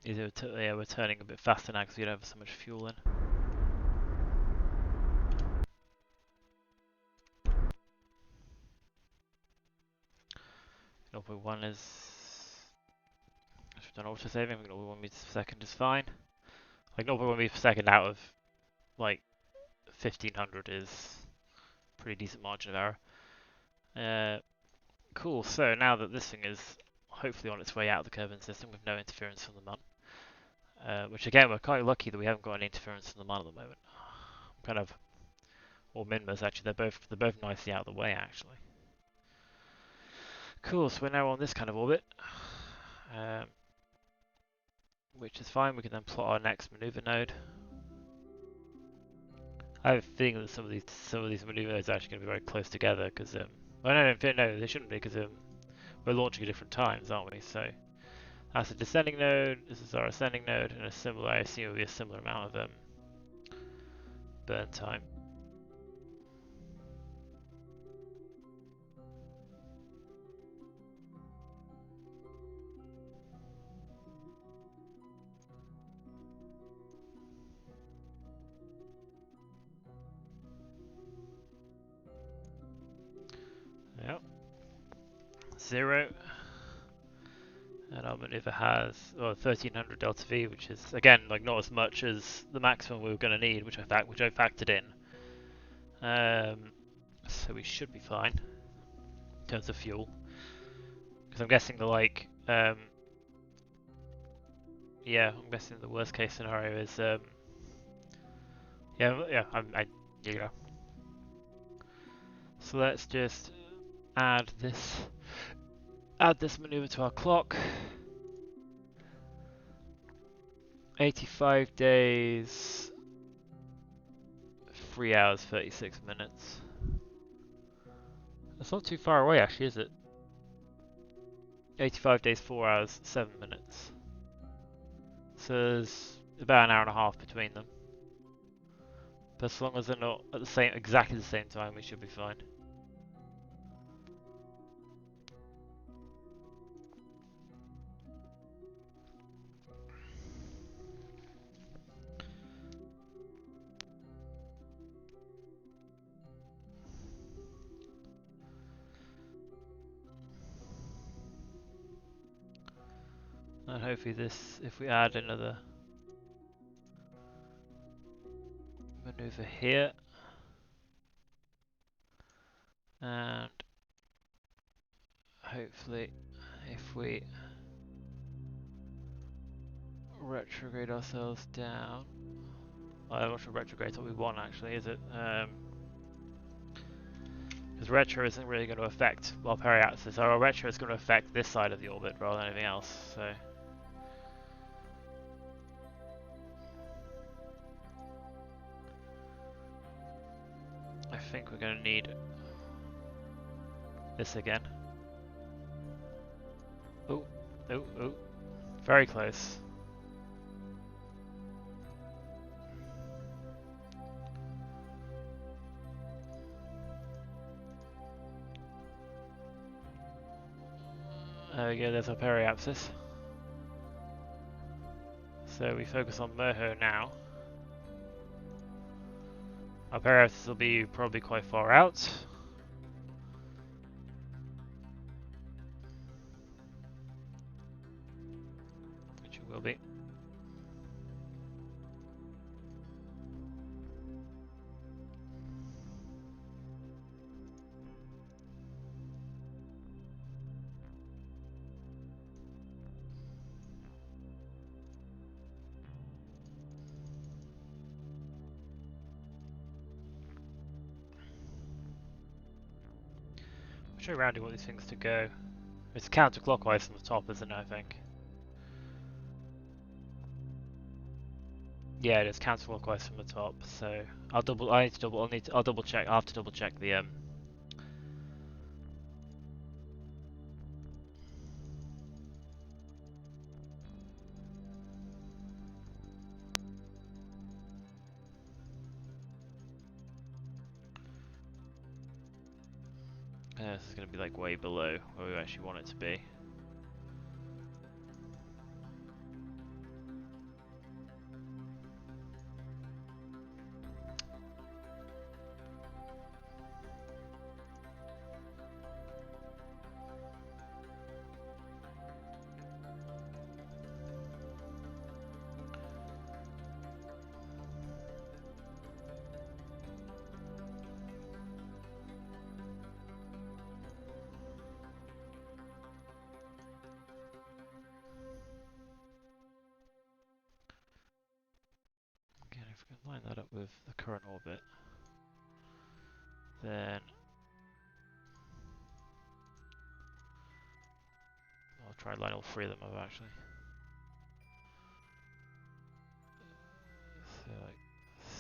Yeah, we're turning a bit faster now because we don't have so much fuel in. .1 is... I've done auto-saving, 0.1 meters per second is fine. Like 0.1 meters per second out of like 1500 is a pretty decent margin of error. Cool, so now that this thing is hopefully on its way out of the Kerbin system with no interference from the Mun, which again we're quite lucky that we haven't got any interference from the Mun at the moment. Kind of, or Minmas actually, they're both nicely out of the way actually. Cool, so we're now on this kind of orbit, which is fine. We can then plot our next maneuver node. I have a feeling that some of these maneuver nodes are actually going to be very close together because well, no, they shouldn't be because we're launching at different times, aren't we? So that's a descending node. This is our ascending node, and a similar, I assume, will be a similar amount of burn time. Yep. 0. And our maneuver has 1300 delta V, which is again like not as much as the maximum we were going to need, which I factored in. So we should be fine in terms of fuel, because I'm guessing I'm guessing the worst case scenario is yeah. So let's just add this maneuver to our clock. 85 days, 3 hours 36 minutes. That's not too far away actually, is it? 85 days, 4 hours, 7 minutes. So there's about an hour and a half between them. But as long as they're not at exactly the same time, we should be fine. And hopefully if we add another maneuver here, and hopefully if we retrograde ourselves down, I'm not sure retrograde what we want actually, is it? Because retro isn't really going to affect our periapsis, so our retro is going to affect this side of the orbit rather than anything else, so... I think we're going to need this again. Oh, very close. There we go, there's our periapsis. So we focus on Moho now. Our periapsis will be probably quite far out. Which it will be. I'm sure around you want these things to go. It's counterclockwise from the top, isn't it, I think? Yeah, it is counterclockwise from the top, so I'll double check, I'll have to double check the this is going to be like way below where we actually want it to be. of the current orbit, then I'll try and line all three of them up actually. So like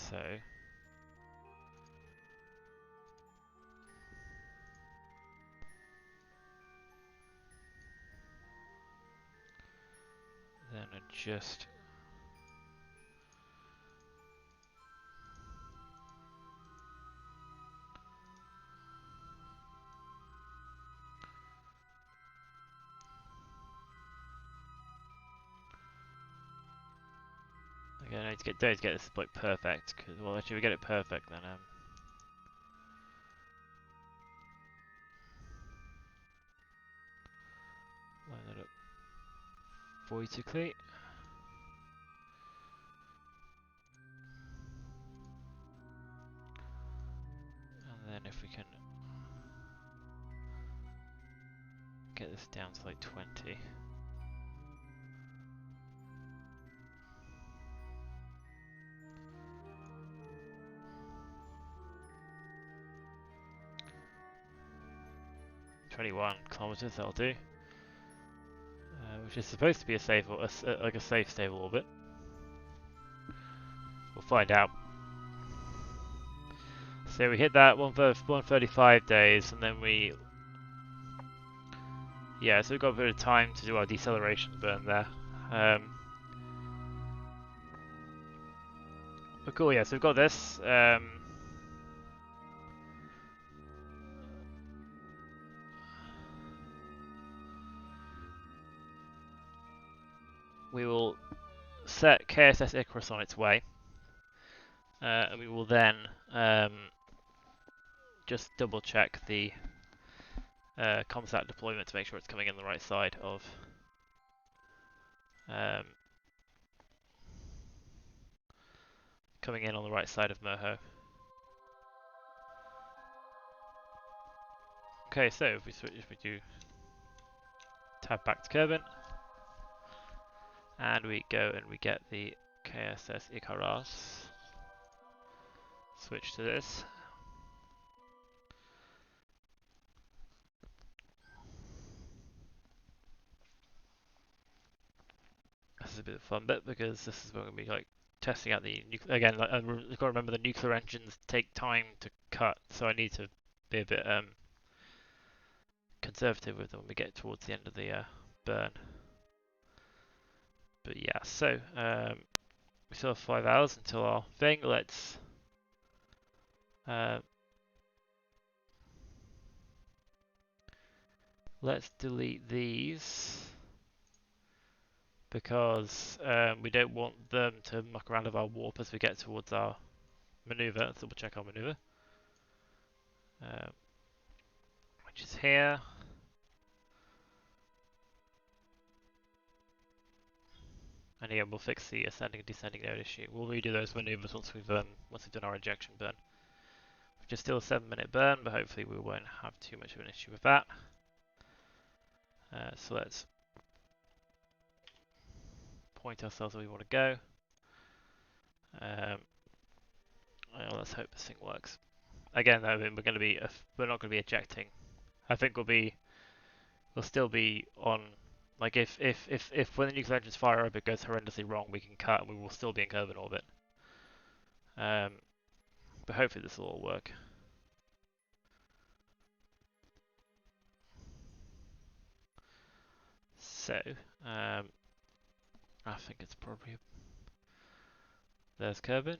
so. Then adjust again. I need to get this like perfect. Cause well, actually, we get it perfect then. Line that up vertically. And then if we can get this down to like 20. .21 kilometers, that'll do. Which is supposed to be a safe, like a safe, stable orbit. We'll find out. So we hit that 135 days, and then we... Yeah, so we've got a bit of time to do our deceleration burn there. But cool, yeah, so we've got this. We will set KSS Icarus on its way. And we will then just double check the ComSat deployment to make sure it's coming in the right side of coming in on the right side of Moho. Okay, so if we do tab back to Kerbin, and we go and we get the KSS Icarus, switch to this. This is a bit of a fun bit because this is going to be like testing out the again. Like, you've got to remember the nuclear engines take time to cut, so I need to be a bit conservative with them when we get towards the end of the burn. But yeah, so we still have 5 hours until our thing. Let's delete these because we don't want them to muck around with our warp as we get towards our maneuver. Let's double check our maneuver, which is here. And again, we'll fix the ascending and descending node issue. We'll redo those maneuvers once we've done our injection burn. Which is still a 7-minute burn, but hopefully we won't have too much of an issue with that. So let's point ourselves where we want to go. Well, let's hope this thing works. Again, though, we're not going to be ejecting. I think we'll still be on. Like if when the nuclear engines fire up, it goes horrendously wrong, we can cut and we will still be in Kerbin orbit. But hopefully this will all work. So, I think it's probably there's Kerbin.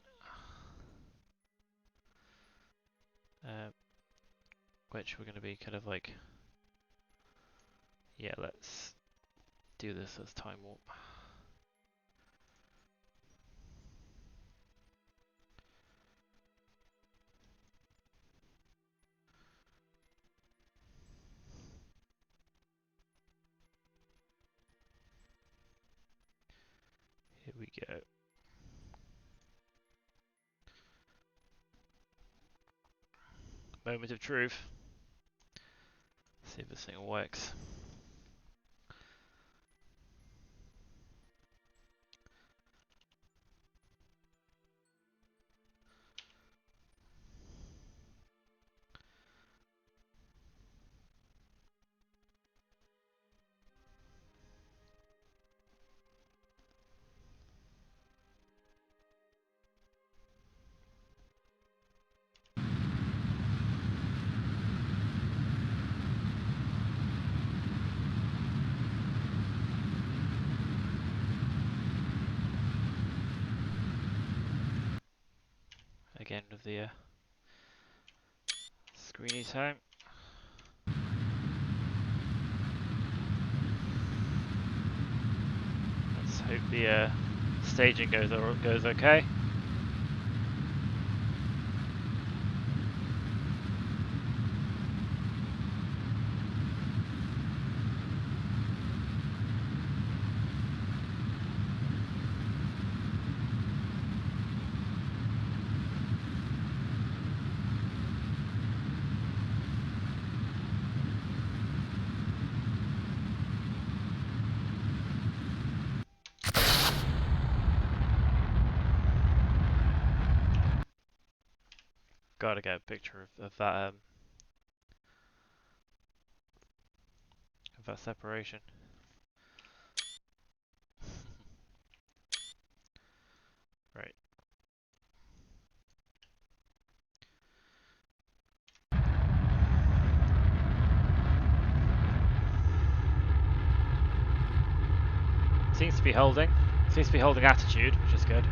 Which we're going to be kind of like, yeah, let's do this as time warp. Here we go. Moment of truth. See if this thing works. the screeny time. Let's hope the staging goes okay. Gotta get a picture of that separation. Right. Seems to be holding attitude, which is good.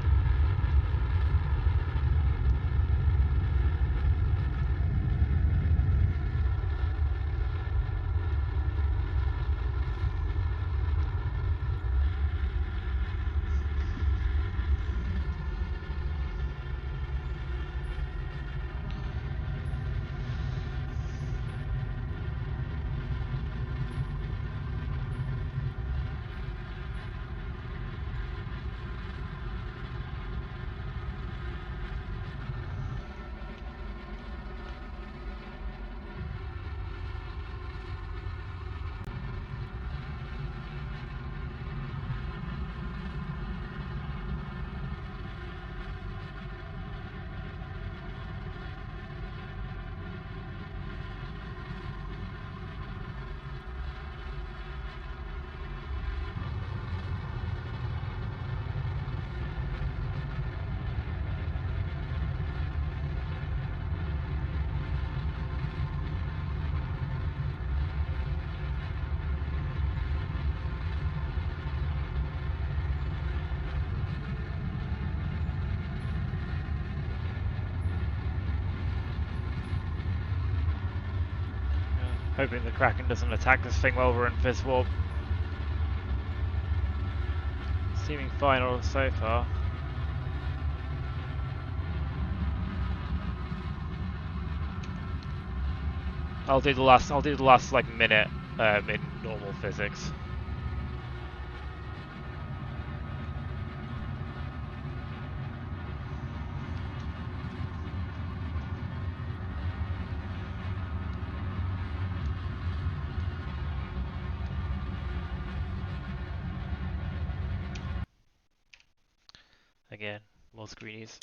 Hoping the Kraken doesn't attack this thing while we're in Fizz Warp. Seeming fine all so far. I'll do the last like minute in normal physics. Again, more screenies.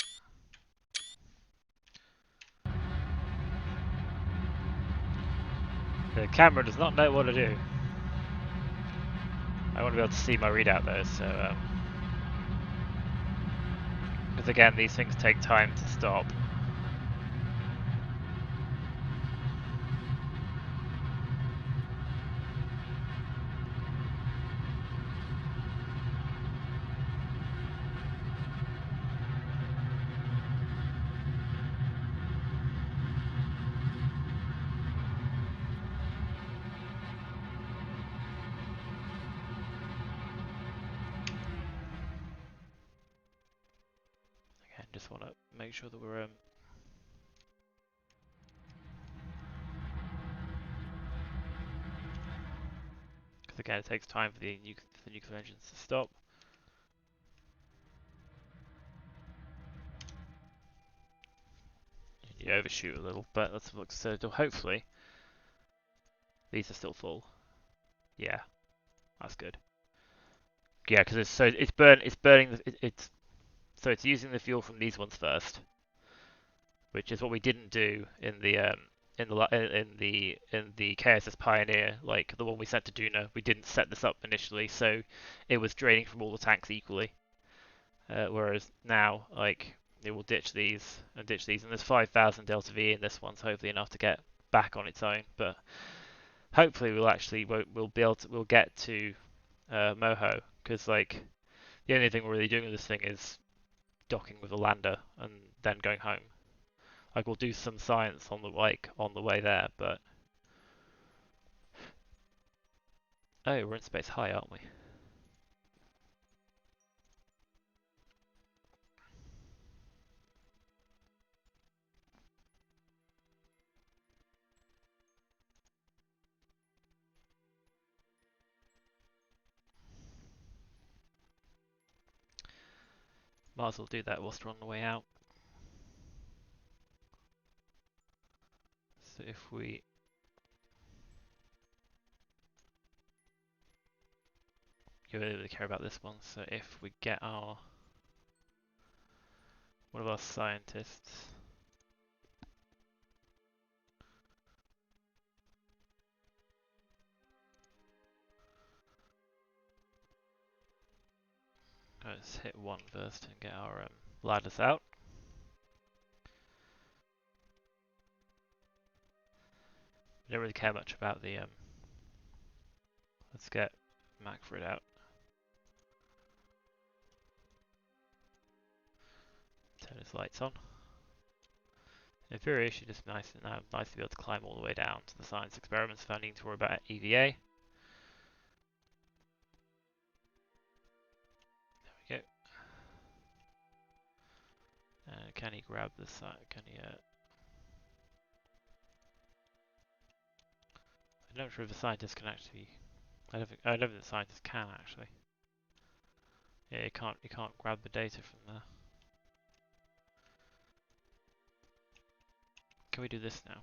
The camera does not know what to do. I want to be able to see my readout though, so because again these things take time to stop. Just want to make sure that we're because again it takes time for the nuclear engines to stop. You overshoot a little, but let's look. So hopefully these are still full. Yeah, that's good. Yeah, because it's burning so it's using the fuel from these ones first, which is what we didn't do in the KSS Pioneer, like the one we sent to Duna. We didn't set this up initially, so it was draining from all the tanks equally. Whereas now, like, it will ditch these, and there's 5,000 delta V in this one, so hopefully enough to get back on its own. But hopefully we'll get to Moho, because like the only thing we're really doing with this thing is docking with a lander and then going home. Like we'll do some science on the way there, but oh, we're in space high, aren't we? Might as well do that whilst we're on the way out. So if we you don't really care about this one, so if we get one of our scientists let's hit 1 first and get our ladders out. We don't really care much about the let's get Macfred out. Turn his lights on. Inferior should just nice to be able to climb all the way down to the science experiments without needing to worry about E.V.A. There we go. Can he grab the site? Can he? I'm not sure if the scientist can actually. I don't think the scientist can actually. Yeah, you can't grab the data from there. Can we do this now?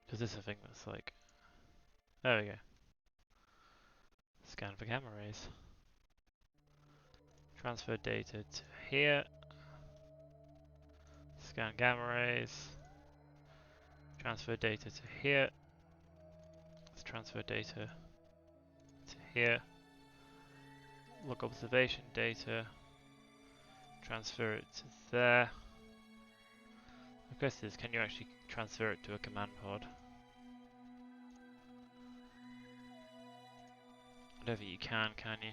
Because this is a thing that's like. There we go. Scan for gamma rays. Transfer data to here. Scan gamma rays. Transfer data to here. Let's transfer data to here. Log observation data. Transfer it to there. The question is, can you actually transfer it to a command pod? I don't think you can you?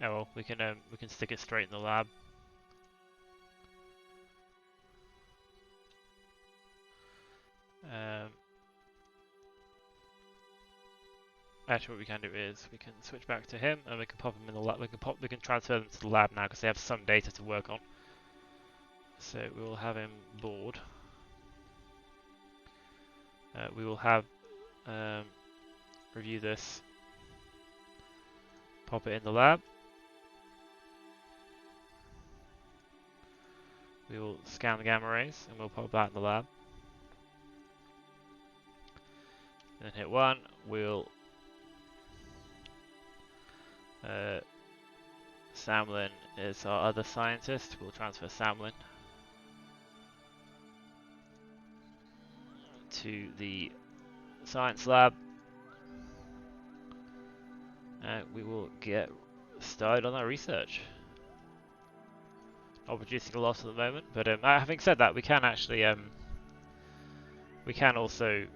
Oh well, we can stick it straight in the lab. Actually, what we can do is we can switch back to him, and we can pop him in the lab. We can transfer them to the lab now because they have some data to work on. So we will have him board. We will have review this. Pop it in the lab. We will scan the gamma rays, and we'll pop that in the lab. And then hit 1. We'll Samlin is our other scientist. We'll transfer Samlin to the science lab. We will get started on our research. Not producing a lot at the moment, but having said that, we can actually we can also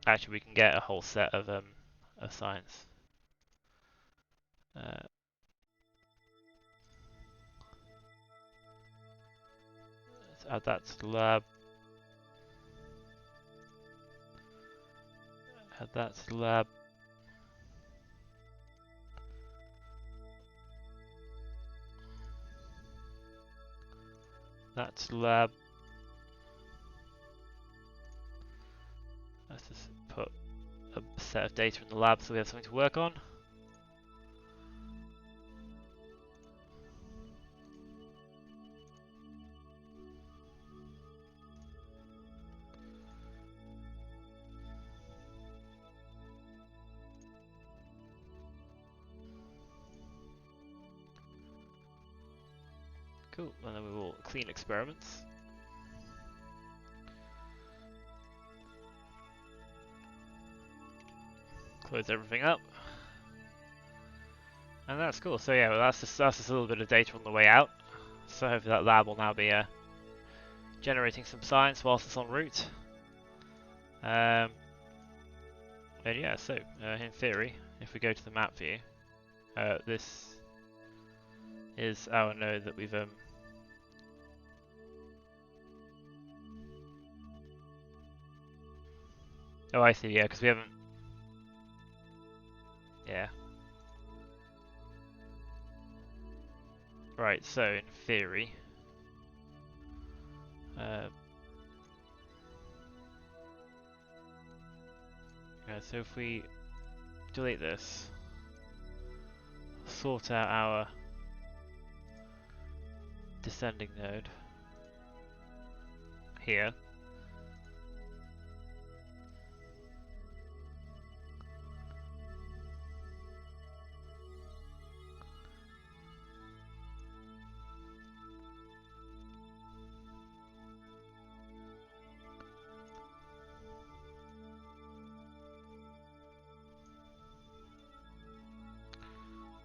actually we can get a whole set of science. Let's add that to the lab. Add that to the lab. That's the lab. Let's just put a set of data in the lab so we have something to work on. Cool, and then we will clean experiments. Close everything up. And that's cool. So yeah, well, that's just a little bit of data on the way out. So hopefully that lab will now be generating some science whilst it's en route. And yeah, so in theory, if we go to the map view, this is our node that we've oh, I see. Yeah, because we haven't. Yeah. Right. So in theory, yeah. So if we delete this, sort out our descending node here.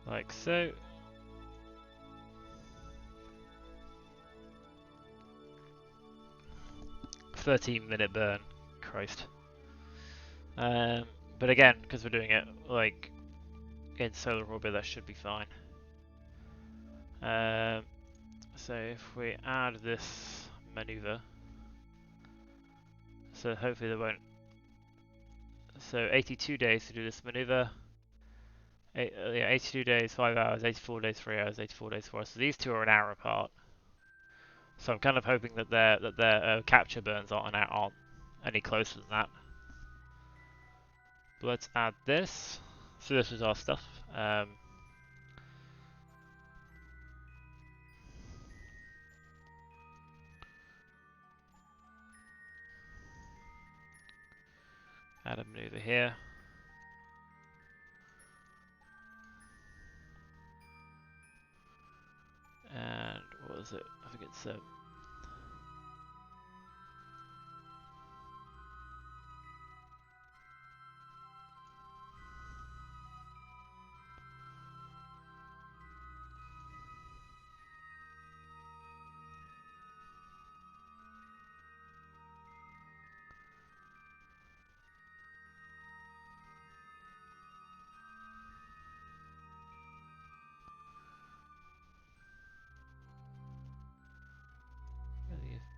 Like so. "13-minute burn." Christ. But again, because we're doing it like in solar orbit, that should be fine. So if we add this maneuver, so hopefully they won't. So 82 days to do this maneuver. Yeah, 82 days, 5 hours, 84 days, 3 hours, 84 days, 4 hours. So these two are an hour apart. So I'm kind of hoping that their capture burns aren't any closer than that. But let's add this. So this is our stuff. Add a maneuver here. And what was it? I think it's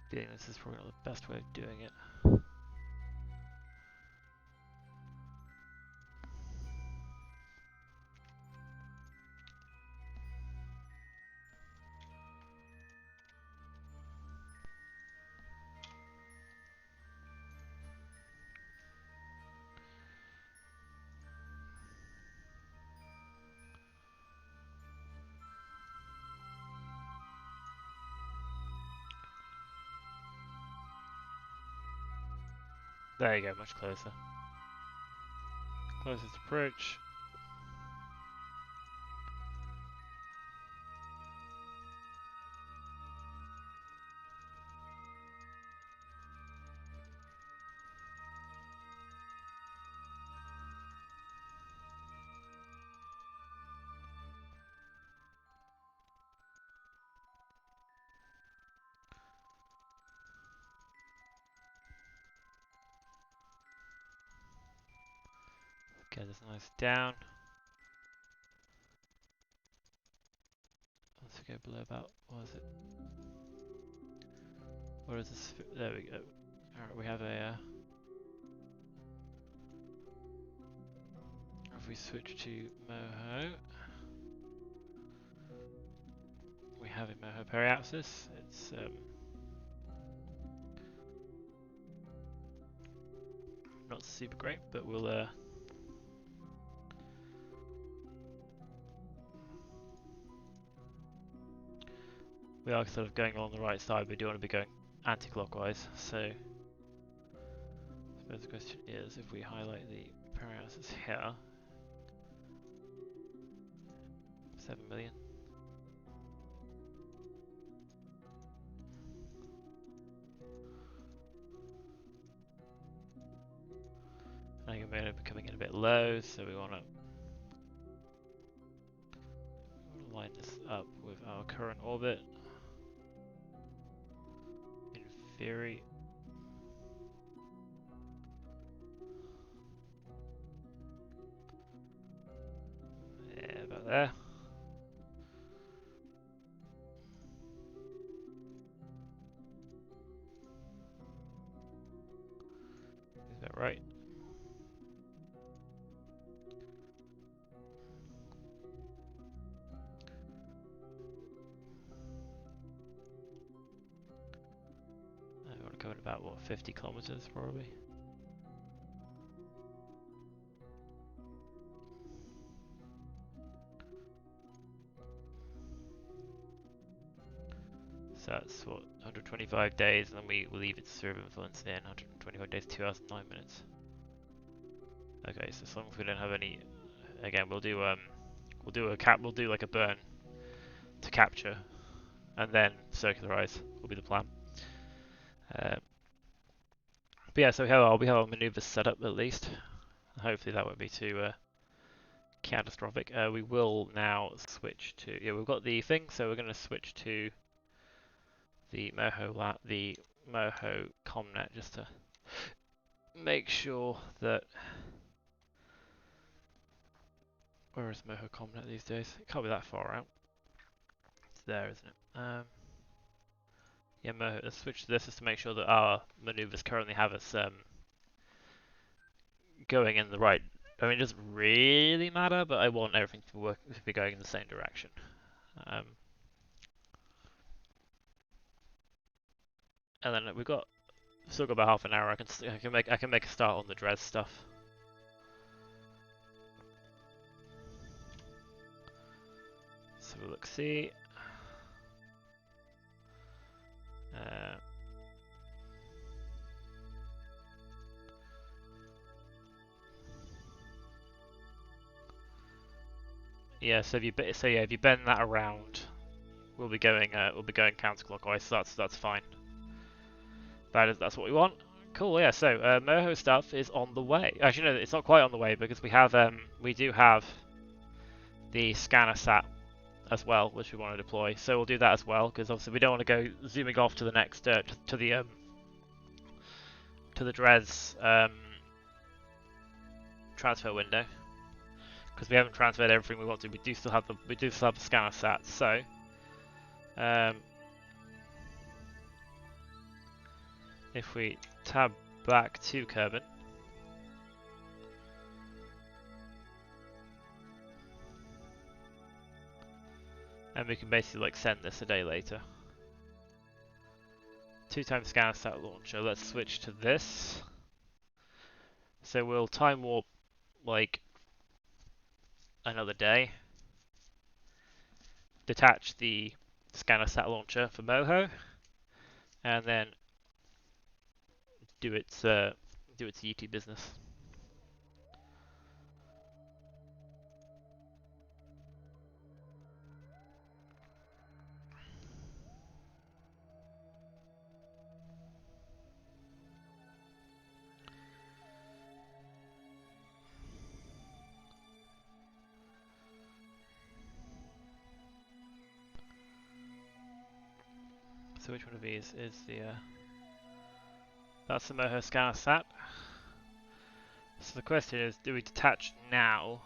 feeling this is probably not the best way of doing it. There you go, much closer. Closest approach. Get this nice down. Let's go below about, what is it? What is this? There we go. Alright, we have a... if we switch to Moho, we have a Moho periapsis. It's not super great, but we'll we are sort of going along the right side, but we do want to be going anti-clockwise. So I suppose the question is, if we highlight the periapsis here, 7 million. I think we're coming in a bit low, so we want to line this up with our current orbit. In theory, there. Is that right? I want to go in about, what, 50 kilometers probably? So that's, what, 125 days, and then we leave its sphere of influence in 125 days, 2 hours and 9 minutes. Okay, so as long as we don't have any, again, we'll do like a burn to capture, and then circularize will be the plan. But yeah, so we have our maneuvers set up at least. Hopefully that won't be too catastrophic. We will now switch to, yeah, we've got the thing, so we're going to switch to the Moho Comnet just to make sure that, where is Moho Comnet these days? It can't be that far out. It's there, isn't it? Yeah, Moho, let's switch to this just to make sure that our maneuvers currently have us going in the right. I mean, it doesn't really matter, but I want everything to be going in the same direction. And then we've still got about half an hour. I can make a start on the Dres stuff. So we'll look, see. Yeah, so if you bend that around, we'll be going counterclockwise. So that's fine. That's what we want. Cool. Yeah. So Moho stuff is on the way. Actually, no, it's not quite on the way because we do have the scanner sat as well, which we want to deploy. So we'll do that as well because obviously we don't want to go zooming off to the next to the Dres transfer window because we haven't transferred everything we want to. We do still have the scanner sat. So if we tab back to Kerbin, and we can basically like send this a day later. 2x scanner sat launcher. Let's switch to this. So we'll time warp like another day. Detach the scanner sat launcher for Moho, and then do its Yeti business. So which one of these is the? That's the Moho scanner sat. So the question is, do we detach now?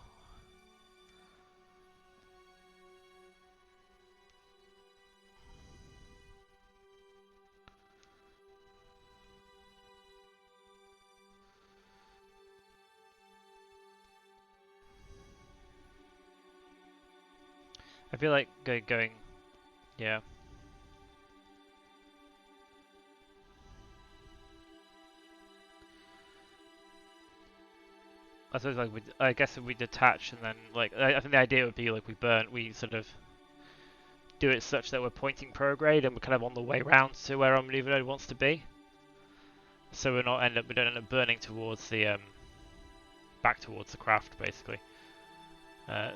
I feel like going, yeah. I suppose like I guess if we detach and then like I think the idea would be like we sort of do it such that we're pointing prograde and we're kind of on the way round to where our maneuver node wants to be. So we don't end up burning towards the back towards the craft basically.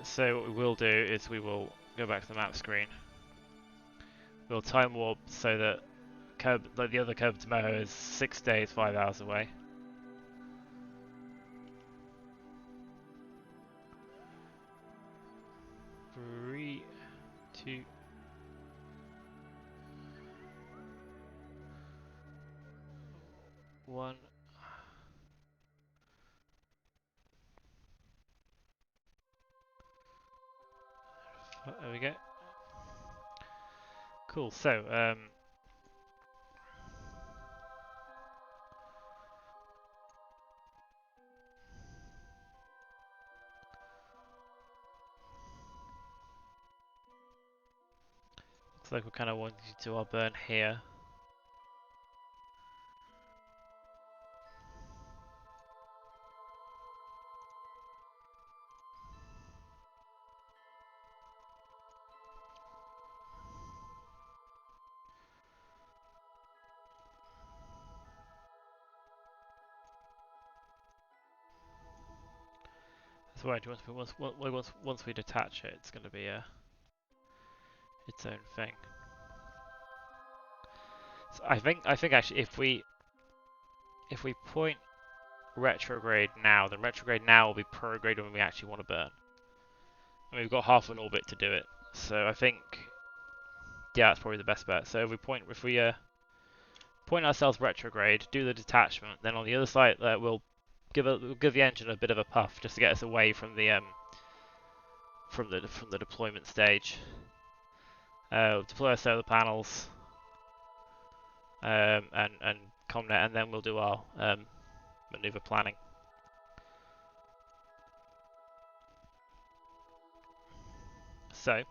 So what we will do is we will go back to the map screen. We'll time warp so that the other Kerbal to Moho is 6 days, 5 hours away. Three, 2, 1. Cool. So looks like we're kind of wanting to do our burn here. That's right. Once we detach it, it's going to be its own thing. So I think actually if we point retrograde now, then retrograde now will be prograde when we actually want to burn. And we've got half an orbit to do it. So I think yeah, that's probably the best bet. So if we point ourselves retrograde, do the detachment, then on the other side we'll give the engine a bit of a puff just to get us away from the deployment stage. Deploy our solar panels and Comnet, and then we'll do our maneuver planning. So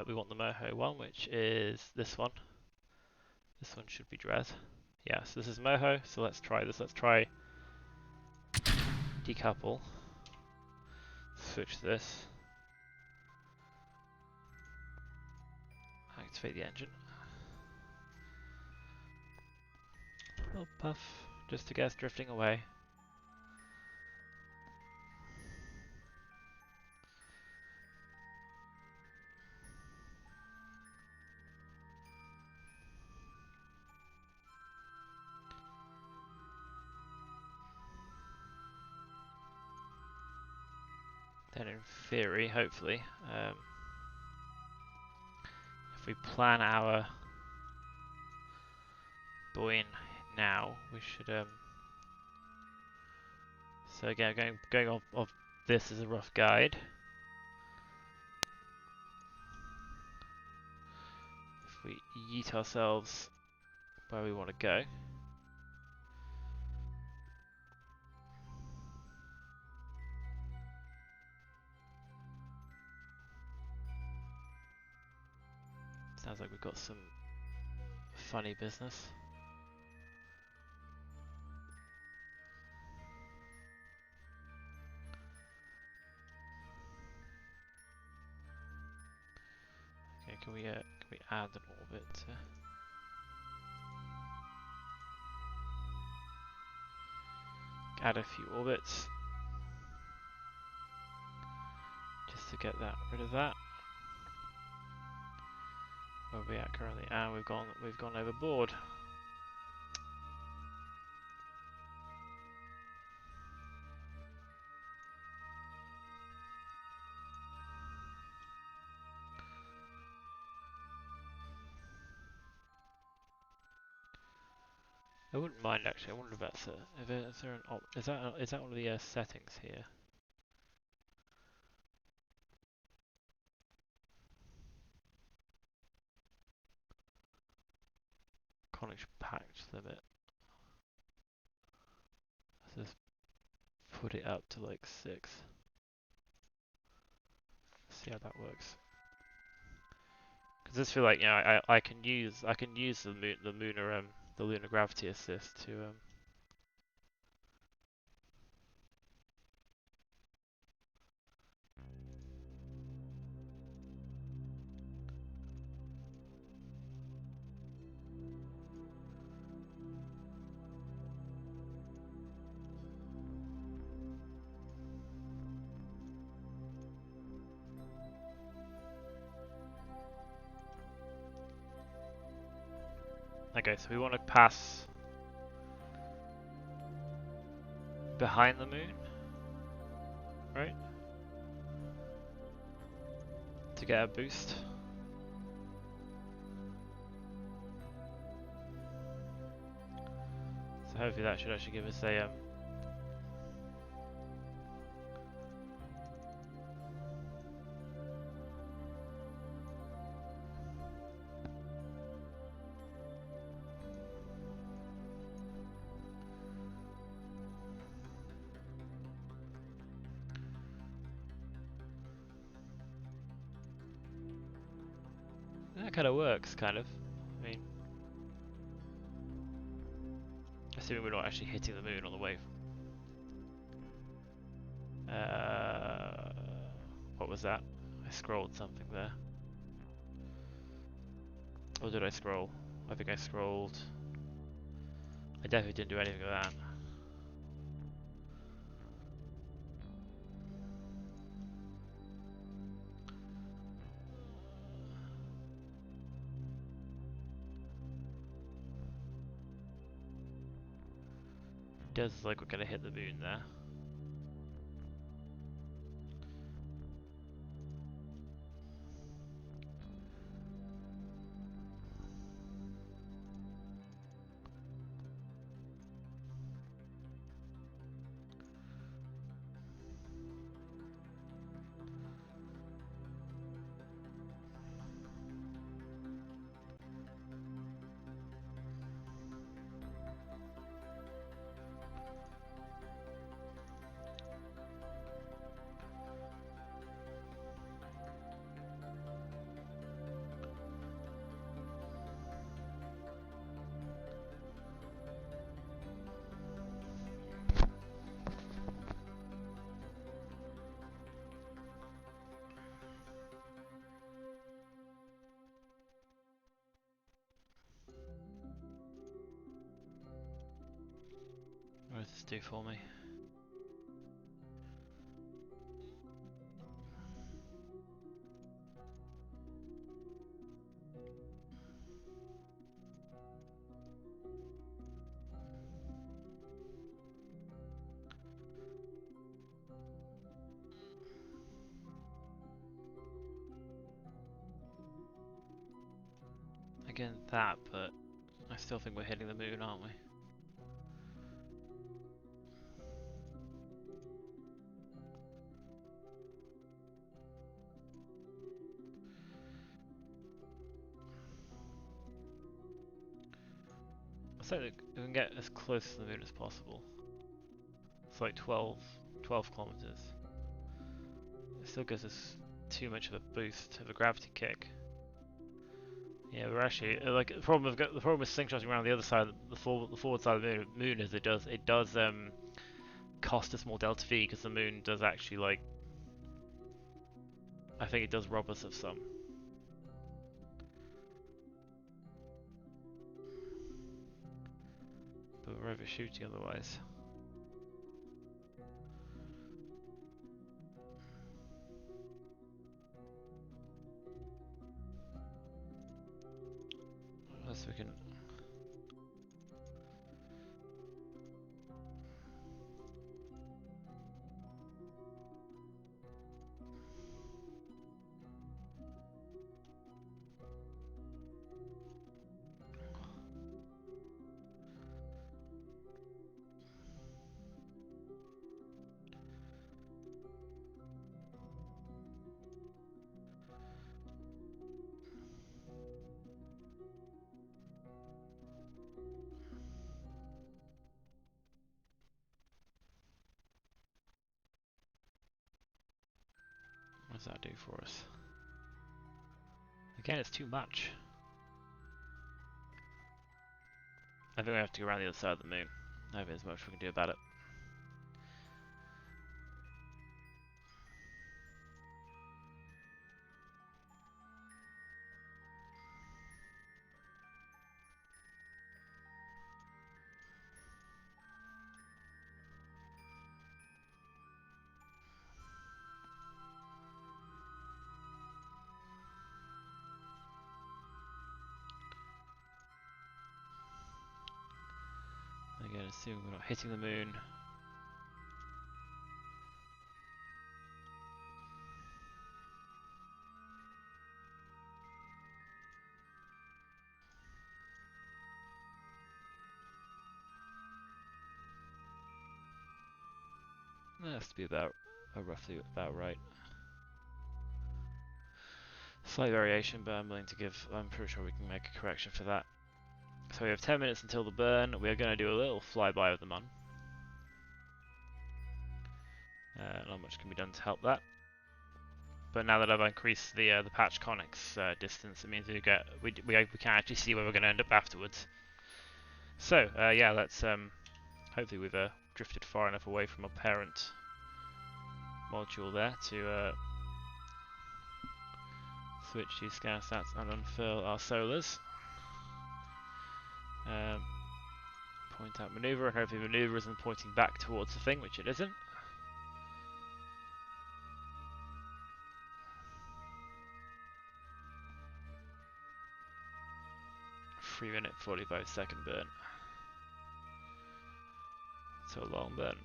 we want the Moho one, which is this one. This one should be Dres. Yeah, so this is Moho, so let's try this. Let's try decouple. Switch this. Activate the engine. A little puff, just to get us drifting away. Then in theory, hopefully, if we plan our buoying now, we should so again, going off this as a rough guide. If we yeet ourselves where we want to go. Sounds like we've got some funny business. Okay, can we add an orbit? Add a few orbits just to get rid of that. Where are we at currently? And we've gone overboard. I wouldn't mind actually. I wonder if that's is that one of the settings here? Conic patch limit. Let's just put it up to like 6. See how that works. Because I just feel like, you know, I can use the lunar gravity assist to Okay, so we want to pass behind the moon, right? To get a boost. So hopefully that should actually give us a That kind of works, kind of. I mean, assuming we're not actually hitting the moon on the way. What was that? I scrolled something there. Or did I scroll? I think I scrolled. I definitely didn't do anything with that. It does look like we're gonna hit the moon there. What does this do for me? Again, that, but I still think we're hitting the moon, aren't we? I say that we can get as close to the moon as possible. It's like 12 kilometers. It still gives us too much of a boost of a gravity kick. Yeah, we're actually like the problem with slingshotting around the other side, the forward side of the moon is it does cost us more delta V because the moon does actually like I think it does rob us of some. But we're overshooting otherwise. Unless we can. What does that do for us? Again, it's too much. I think we have to go around the other side of the moon. I think there's much we can do about it. Again, assume we're not hitting the moon. That has to be roughly about right. Slight variation, but I'm pretty sure we can make a correction for that. So we have 10 minutes until the burn. We are going to do a little flyby of the Mun. Not much can be done to help that. but now that I've increased the patch conics distance, it means we can actually see where we're going to end up afterwards. So yeah, let's hopefully we've drifted far enough away from our parent module there to switch to scan stats and unfurl our solars. Point out maneuver, and hopefully maneuver isn't pointing back towards the thing, which it isn't. 3-minute 45-second burn. So long burn.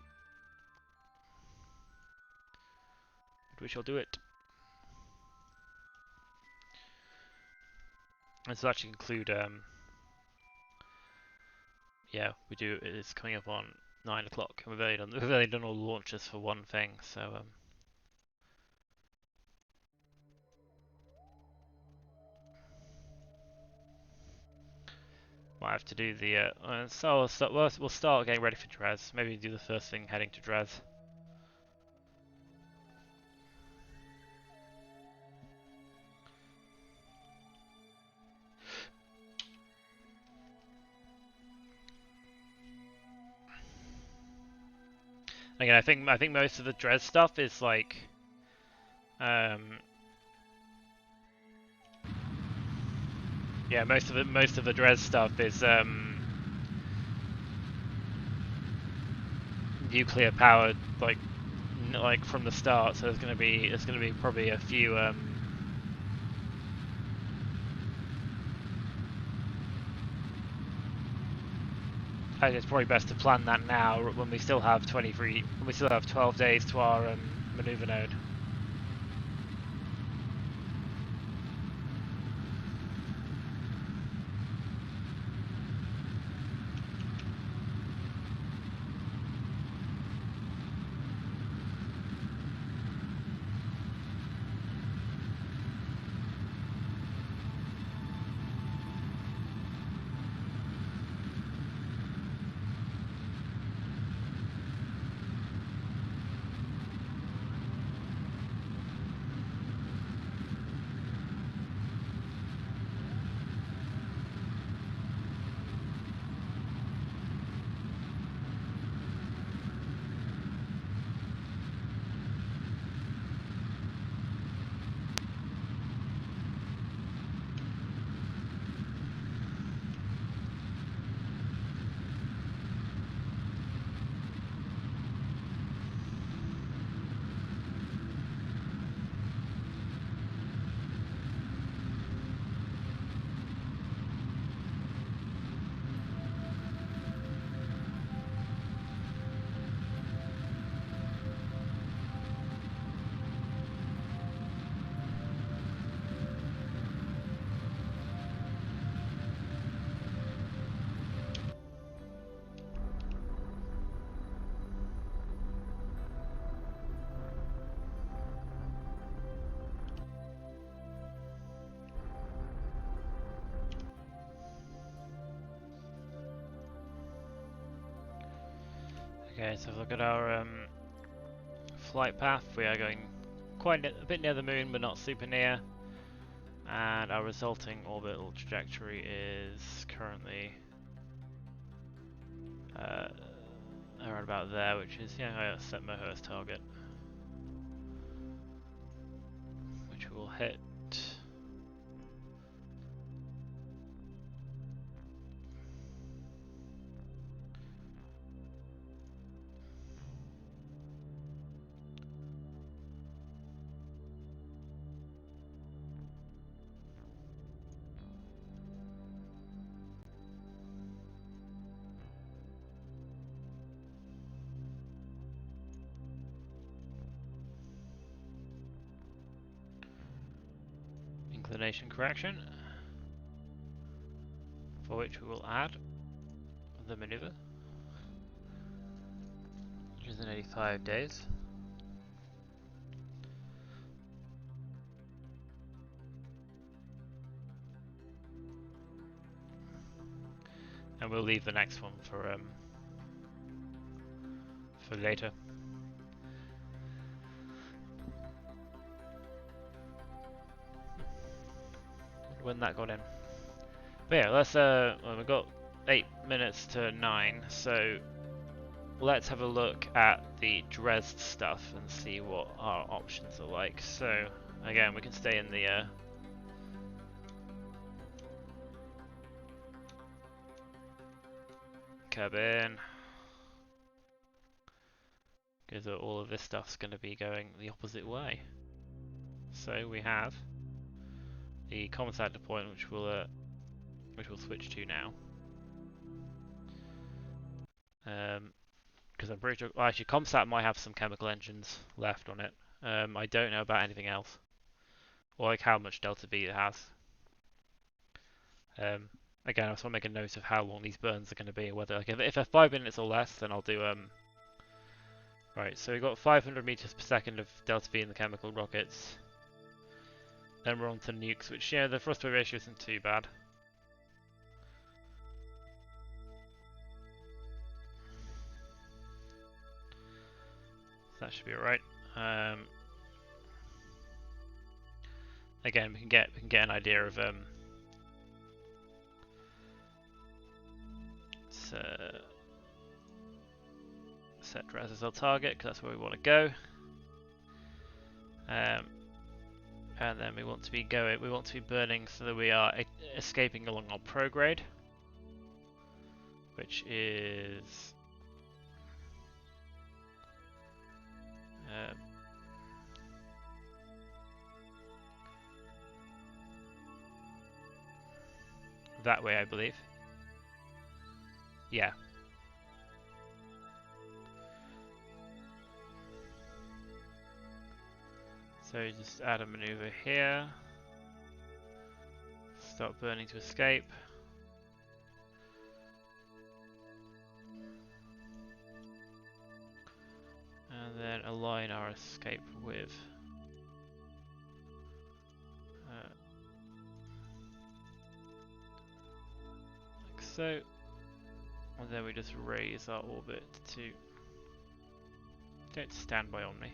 But we shall do it. This will actually include yeah, we do. It's coming up on 9 o'clock, and we've only done all the launches for one thing, so might have to do the. So we'll start getting ready for Dres. Maybe do the first thing heading to Dres. Again, I think most of the Dres stuff is like, yeah, most of the Dres stuff is nuclear powered, like from the start. So it's gonna be probably a few I think it's probably best to plan that now when we still have 12 days to our maneuver node. Okay, so look at our flight path. We are going quite a bit near the moon, but not super near. And our resulting orbital trajectory is currently around about there, which is, yeah, I set Moho as target, which will hit. Inclination correction, for which we will add the maneuver, which is in 85 days. And we'll leave the next one for later. when that got in. But yeah, let's well, we've got 8 minutes to 9, so let's have a look at the Dres stuff and see what our options are like. So again, we can stay in the Kerbin, because all of this stuff's going to be going the opposite way. So we have the Comnet deployment, which we'll switch to now. Because I'm pretty sure, well, actually, Comsat might have some chemical engines left on it. I don't know about anything else, or like how much delta V it has. Again, I just want to make a note of how long these burns are going to be. Whether like if they're 5 minutes or less, then I'll do Right, so we've got 500 meters per second of delta V in the chemical rockets. Then we're on to nukes, which the thrust to weight ratio isn't too bad. So that should be alright. Again, we can get an idea of set Dres as our target, because that's where we want to go. And then we want to be burning so that we are escaping along our prograde, which is that way, I believe. Yeah. So just add a maneuver here. Start burning to escape. And then align our escape with like so. And then we just raise our orbit to... Don't stand by on me.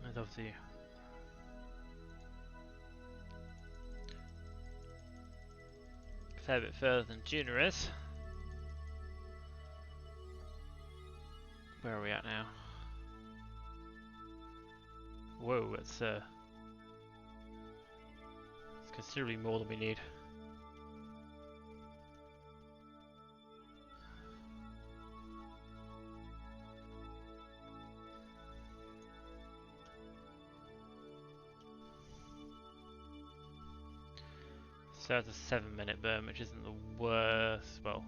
And obviously a fair bit further than Junior is. Where are we at now? Whoa, it's considerably more than we need. So it's a 7-minute burn, which isn't the worst. Well,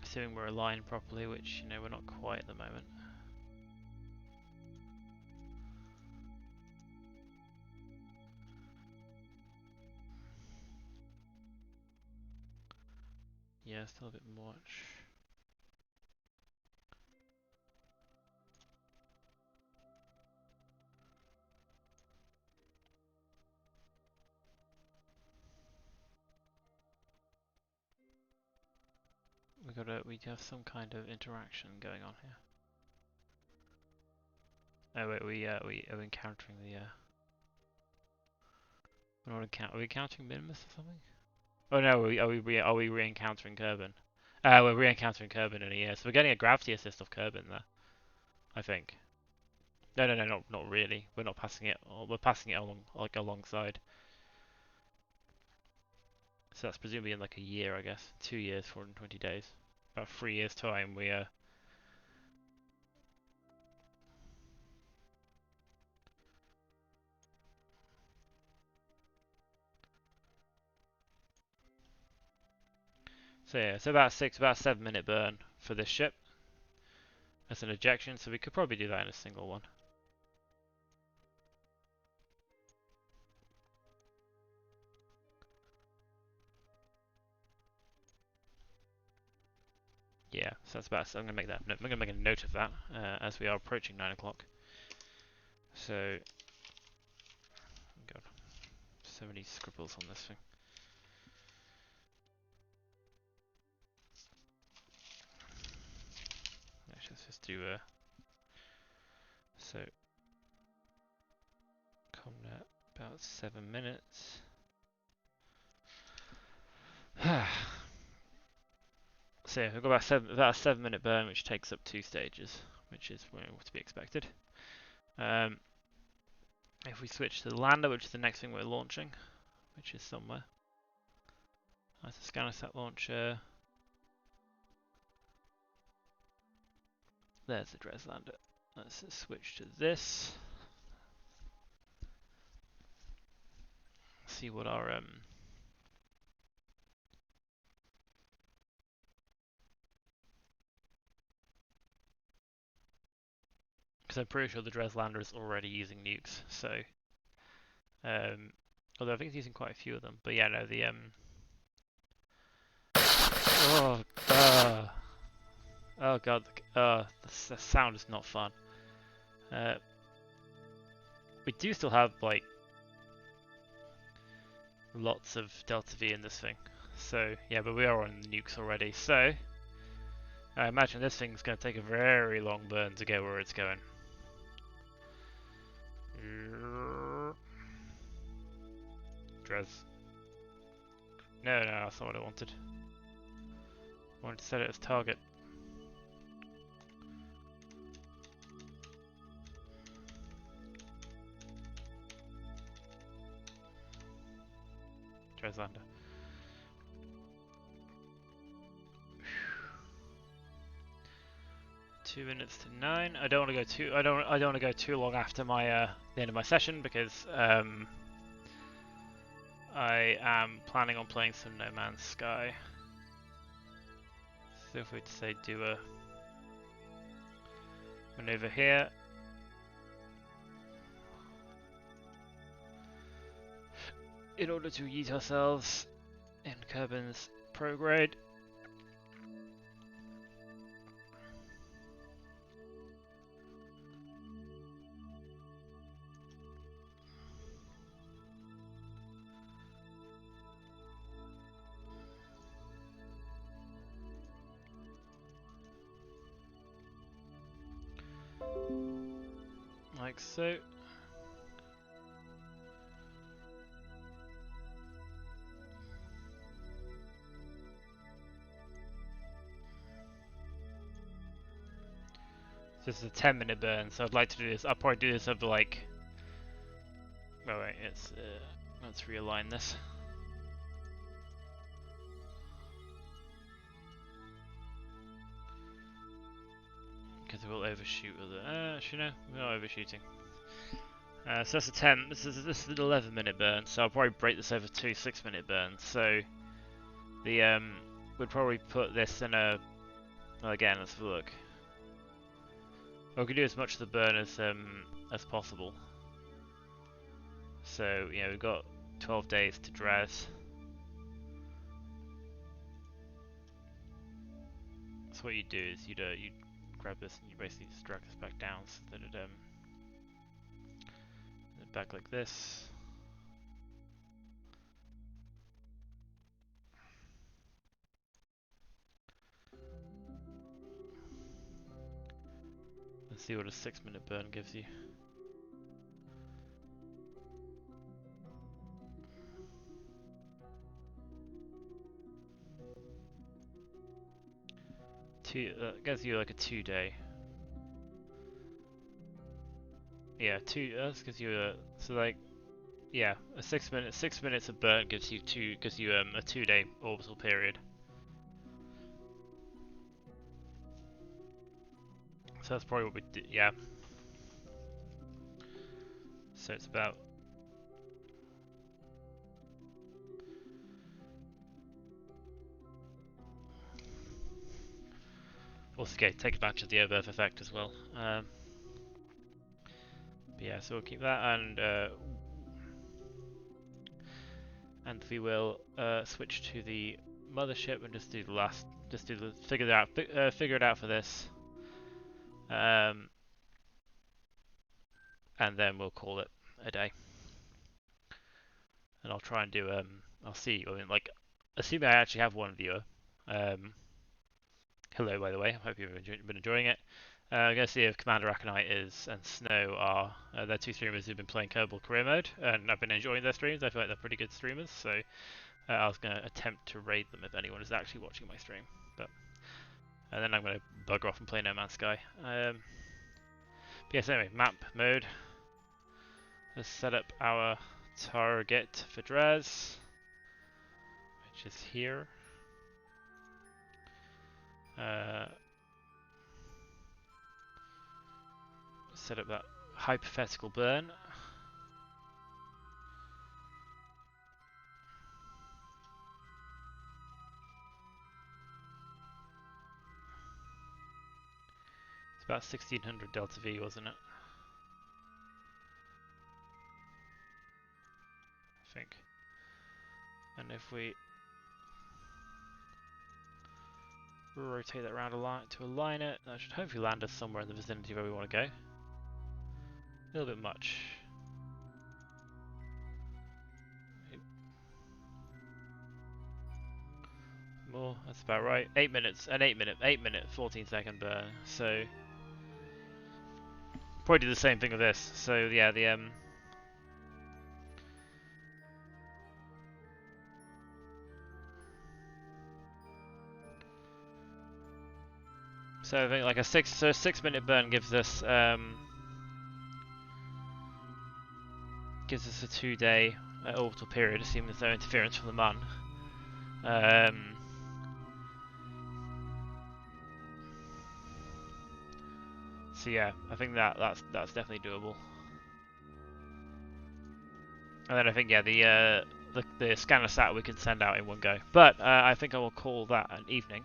assuming we're aligned properly, which we're not quite at the moment. Yeah, still a bit much. We have some kind of interaction going on here. Oh wait, we are encountering the we're not are we encountering Minimus or something? Oh no, are we re-encountering Kerbin? We're re-encountering Kerbin in a year, so we're getting a gravity assist of Kerbin there, I think. No, not really. We're not passing it. We're passing it along alongside. So that's presumably in like a year, I guess. 2 years, 420 days. About 3 years time, we So yeah, it's about a 7-minute burn for this ship. That's an ejection, so we could probably do that in a single one. Yeah, so that's about. So I'm gonna make a note of that as we are approaching 9 o'clock. So, God, so many scribbles on this thing. do so Comnet about 7 minutes. So yeah, we've got about a 7-minute burn, which takes up 2 stages, which is to be expected. If we switch to the lander, which is the next thing we're launching, which is somewhere. That's a scanner set launcher. There's the Dres lander. Let's switch to this. See what our because I'm pretty sure the Dres lander is already using nukes. So, although I think it's using quite a few of them. But yeah, no, the oh god, the sound is not fun. We do still have like lots of delta V in this thing. So yeah, but we are on the nukes already. So I imagine this thing's going to take a very long burn to get where it's going. Dres. No, that's not what I wanted. I wanted to set it as target. Dres lander. 2 minutes to 9. I don't want to go too. I don't want to go too long after my the end of my session because I am planning on playing some No Man's Sky. So if we say do a maneuver here. In order to yeet ourselves in Kerbin's prograde. Like so. This is a 10-minute burn, so I'd like to do this. I'll probably do this over like. Oh wait, let's realign this. Because we'll overshoot with it. Actually no, we're not overshooting. So that's a 10. This is an 11-minute burn, so I'll probably break this over 2 6-minute burns. So the we'd probably put this in a. Well, again, let's have a look. We can do as much of the burn as possible. So you know we've got 12 days to Dres. So what you do is you grab this and you basically just drag this back down so that it back like this. Let's see what a 6-minute burn gives you. Gives you like a 2-day. Yeah, that gives you a so like yeah, a 6 minutes of burn gives you a 2-day orbital period. So that's probably what we do. Yeah. So it's about. Also, okay, take advantage of the over effect as well. But yeah, so we'll keep that, and we will switch to the mothership and just do the last, figure it out for this, and then we'll call it a day. And I'll try and do I'll see. I mean, like, assuming I actually have one viewer. Hello, by the way. I hope you've been enjoying it. I'm going to see if Commander Aconite is and Snow are. They're two streamers who've been playing Kerbal career mode, and I've been enjoying their streams. I feel like they're pretty good streamers, so I was going to attempt to raid them if anyone is actually watching my stream. And then I'm going to bugger off and play No Man's Sky. But yes, anyway, map mode. Let's set up our target for Dres, which is here. Set up that hypothetical burn. It's about 1600 delta V, wasn't it? I think. And if we rotate that around to align it, that should hopefully land us somewhere in the vicinity where we want to go. A little bit much. More, that's about right. 8 minutes, 8 minute, 14-second burn. So probably do the same thing with this. So yeah, the so I think like a 6 minute burn gives us a 2-day orbital period, assuming there's no interference from the Mun. So yeah, I think that's definitely doable. And then I think yeah, the scanner sat we can send out in one go. But I think I will call that an evening.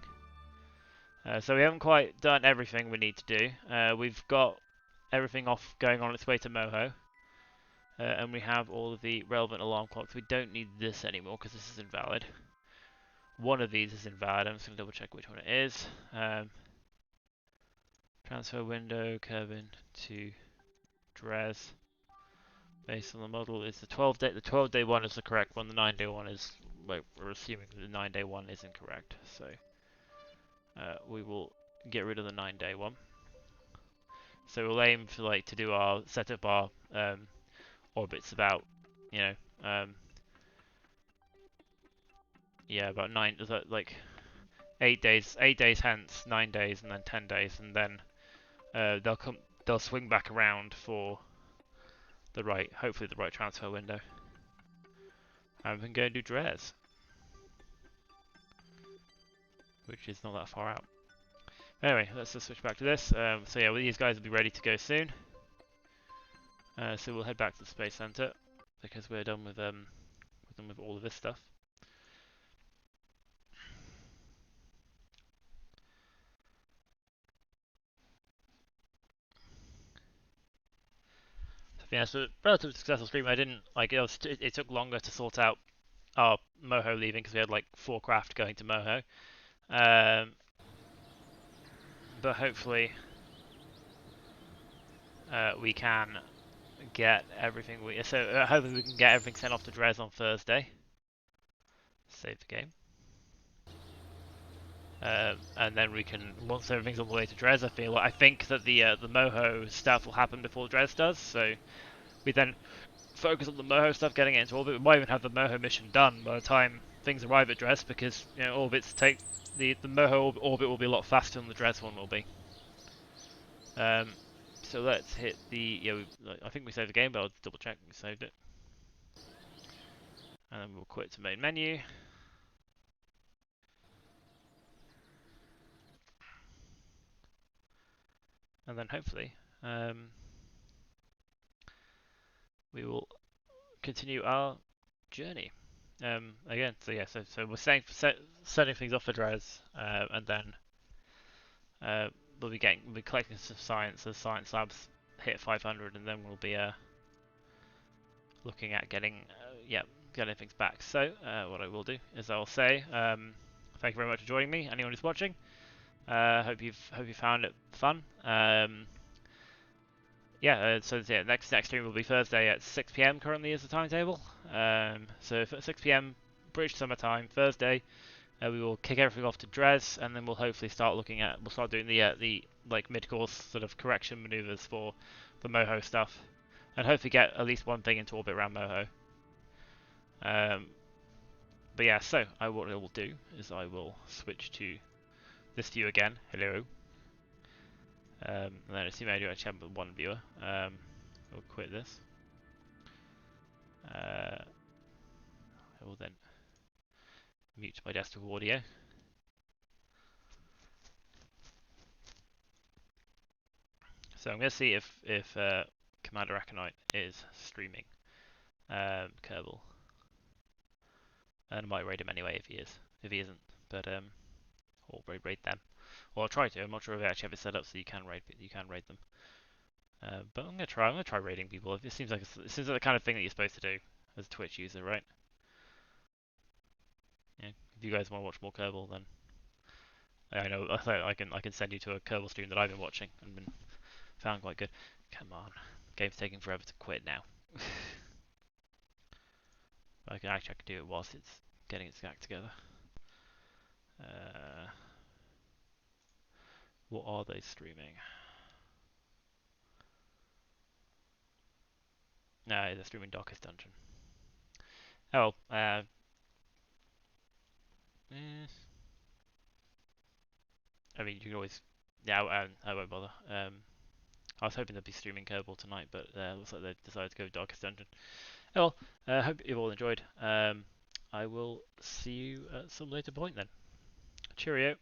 So we haven't quite done everything we need to do. We've got everything going on its way to Moho. And we have all of the relevant alarm clocks. We don't need this anymore because this is invalid. One of these is invalid. I'm just going to double check which one it is. Transfer window, Kerbin to Dres. Based on the model is the 12-day. The 12-day one is the correct one. The 9-day one is, well, we're assuming the 9-day one is incorrect. So we will get rid of the 9-day one. So we'll aim for to do our set up our orbits about, yeah, about 8 days, 8 days hence, 9 days, and then 10 days, and then they'll swing back around for hopefully the right transfer window. And we can go and do Dres, which is not that far out. Anyway, let's just switch back to this. So yeah, well, these guys will be ready to go soon. So we'll head back to the Space Center because we're done with all of this stuff. Yeah, so relatively successful stream. I didn't it took longer to sort out our Moho leaving because we had 4 craft going to Moho. But hopefully we can get everything hopefully we can get everything sent off to Dres on Thursday. Save the game. And then we can, once everything's on the way to Dres, I think that the Moho stuff will happen before Dres does, so we then focus on the Moho stuff, getting it into orbit. We might even have the Moho mission done by the time things arrive at Dres, because orbits take the Moho orbit will be a lot faster than the Dres one will be. So let's hit the I think we saved the game, but I'll double check we saved it, and then we'll quit to main menu. And then hopefully we will continue our journey. Again, so yeah, so we're setting things off for Dres, and then we'll be collecting some science as science labs hit 500, and then we'll be looking at getting things back. So what I will do is I'll say thank you very much for joining me. Anyone who's watching. Hope you found it fun. So yeah, next stream will be Thursday at 6 PM. Currently is the timetable. So 6 PM British Summer Time, Thursday. We will kick everything off to Dres, and then we'll hopefully start looking at, we'll start doing the like mid-course sort of correction maneuvers for the Moho stuff, and hopefully get at least one thing into orbit around Moho. But yeah, so what I will do is I will switch to this view again. Hello. And then assume I do actually have one viewer. We'll quit this. I will then mute my desktop audio. So I'm going to see if Commander Aconite is streaming Kerbal, and I might raid him anyway if he is. If he isn't, but or raid them, or I'll try to. I'm not sure if they actually have it set up so you can raid them. But I'm gonna try. I'm gonna try raiding people. It seems like the kind of thing that you're supposed to do as a Twitch user, right? Yeah. If you guys want to watch more Kerbal, then I know I can send you to a Kerbal stream that I've been watching and been found quite good. Come on, game's taking forever to quit now. I can do it whilst it's getting its act together. What are they streaming? No, they're streaming Darkest Dungeon. Oh, I mean, you can always. Yeah, I won't bother. I was hoping they'd be streaming Kerbal tonight, but looks like they decided to go Darkest Dungeon. Oh well, hope you've all enjoyed. I will see you at some later point then. Cheerio.